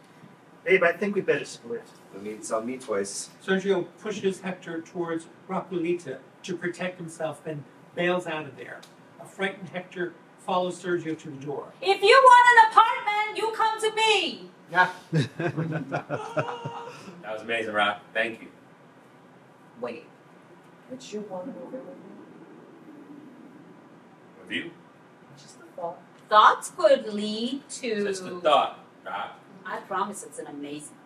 Babe, I think we better split. I mean, it's on me twice. Sergio pushes Hector towards Raquelita to protect himself and bails out of there. A frightened Hector follows Sergio to the door. If you want an apartment, you come to me. Yeah. That was amazing, Rob. Thank you. Wait, but you want to go with me? With you? Just a thought. Thoughts could lead to... Just a thought, Rob. I promise it's an amazing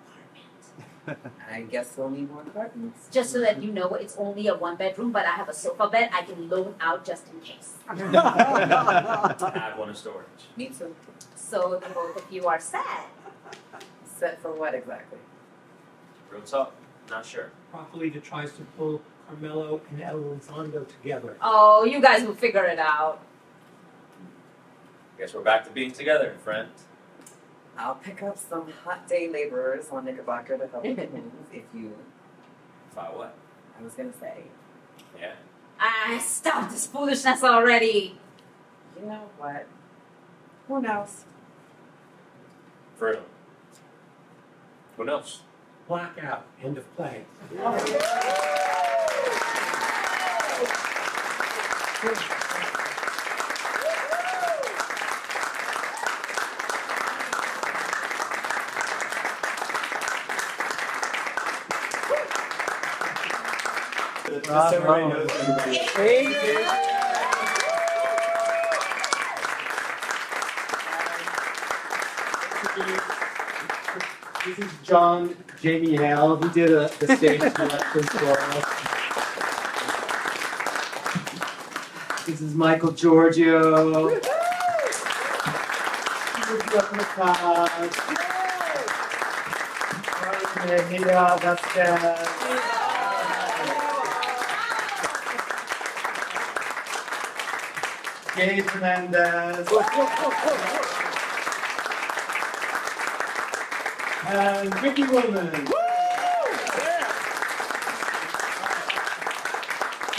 apartment. I guess we'll need more apartments. Just to let you know, it's only a 1-bedroom, but I have a sofa bed I can loan out just in case. I have one in storage. Me too. So the both of you are sad. Set for what exactly? Real talk. Not sure. Raquelita tries to pull Carmelo and Elizondo together. Oh, you guys will figure it out. Guess we're back to being together, friends. I'll pick up some hot day laborers on Knickerbocker to help with the move if you. If I what? I was gonna say. Yeah. Stop this foolishness already. You know what? Who knows? For real. Who knows? Blackout. End of play. Just everybody knows everybody. This is John Jamie Hale. He did the stage direction for us. This is Michael Giorgio. This is Jeff McCobb. Mira Vasquez. Gabe Hernandez. And Ricky Woolman.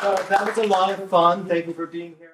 So that was a lot of fun. Thank you for being here.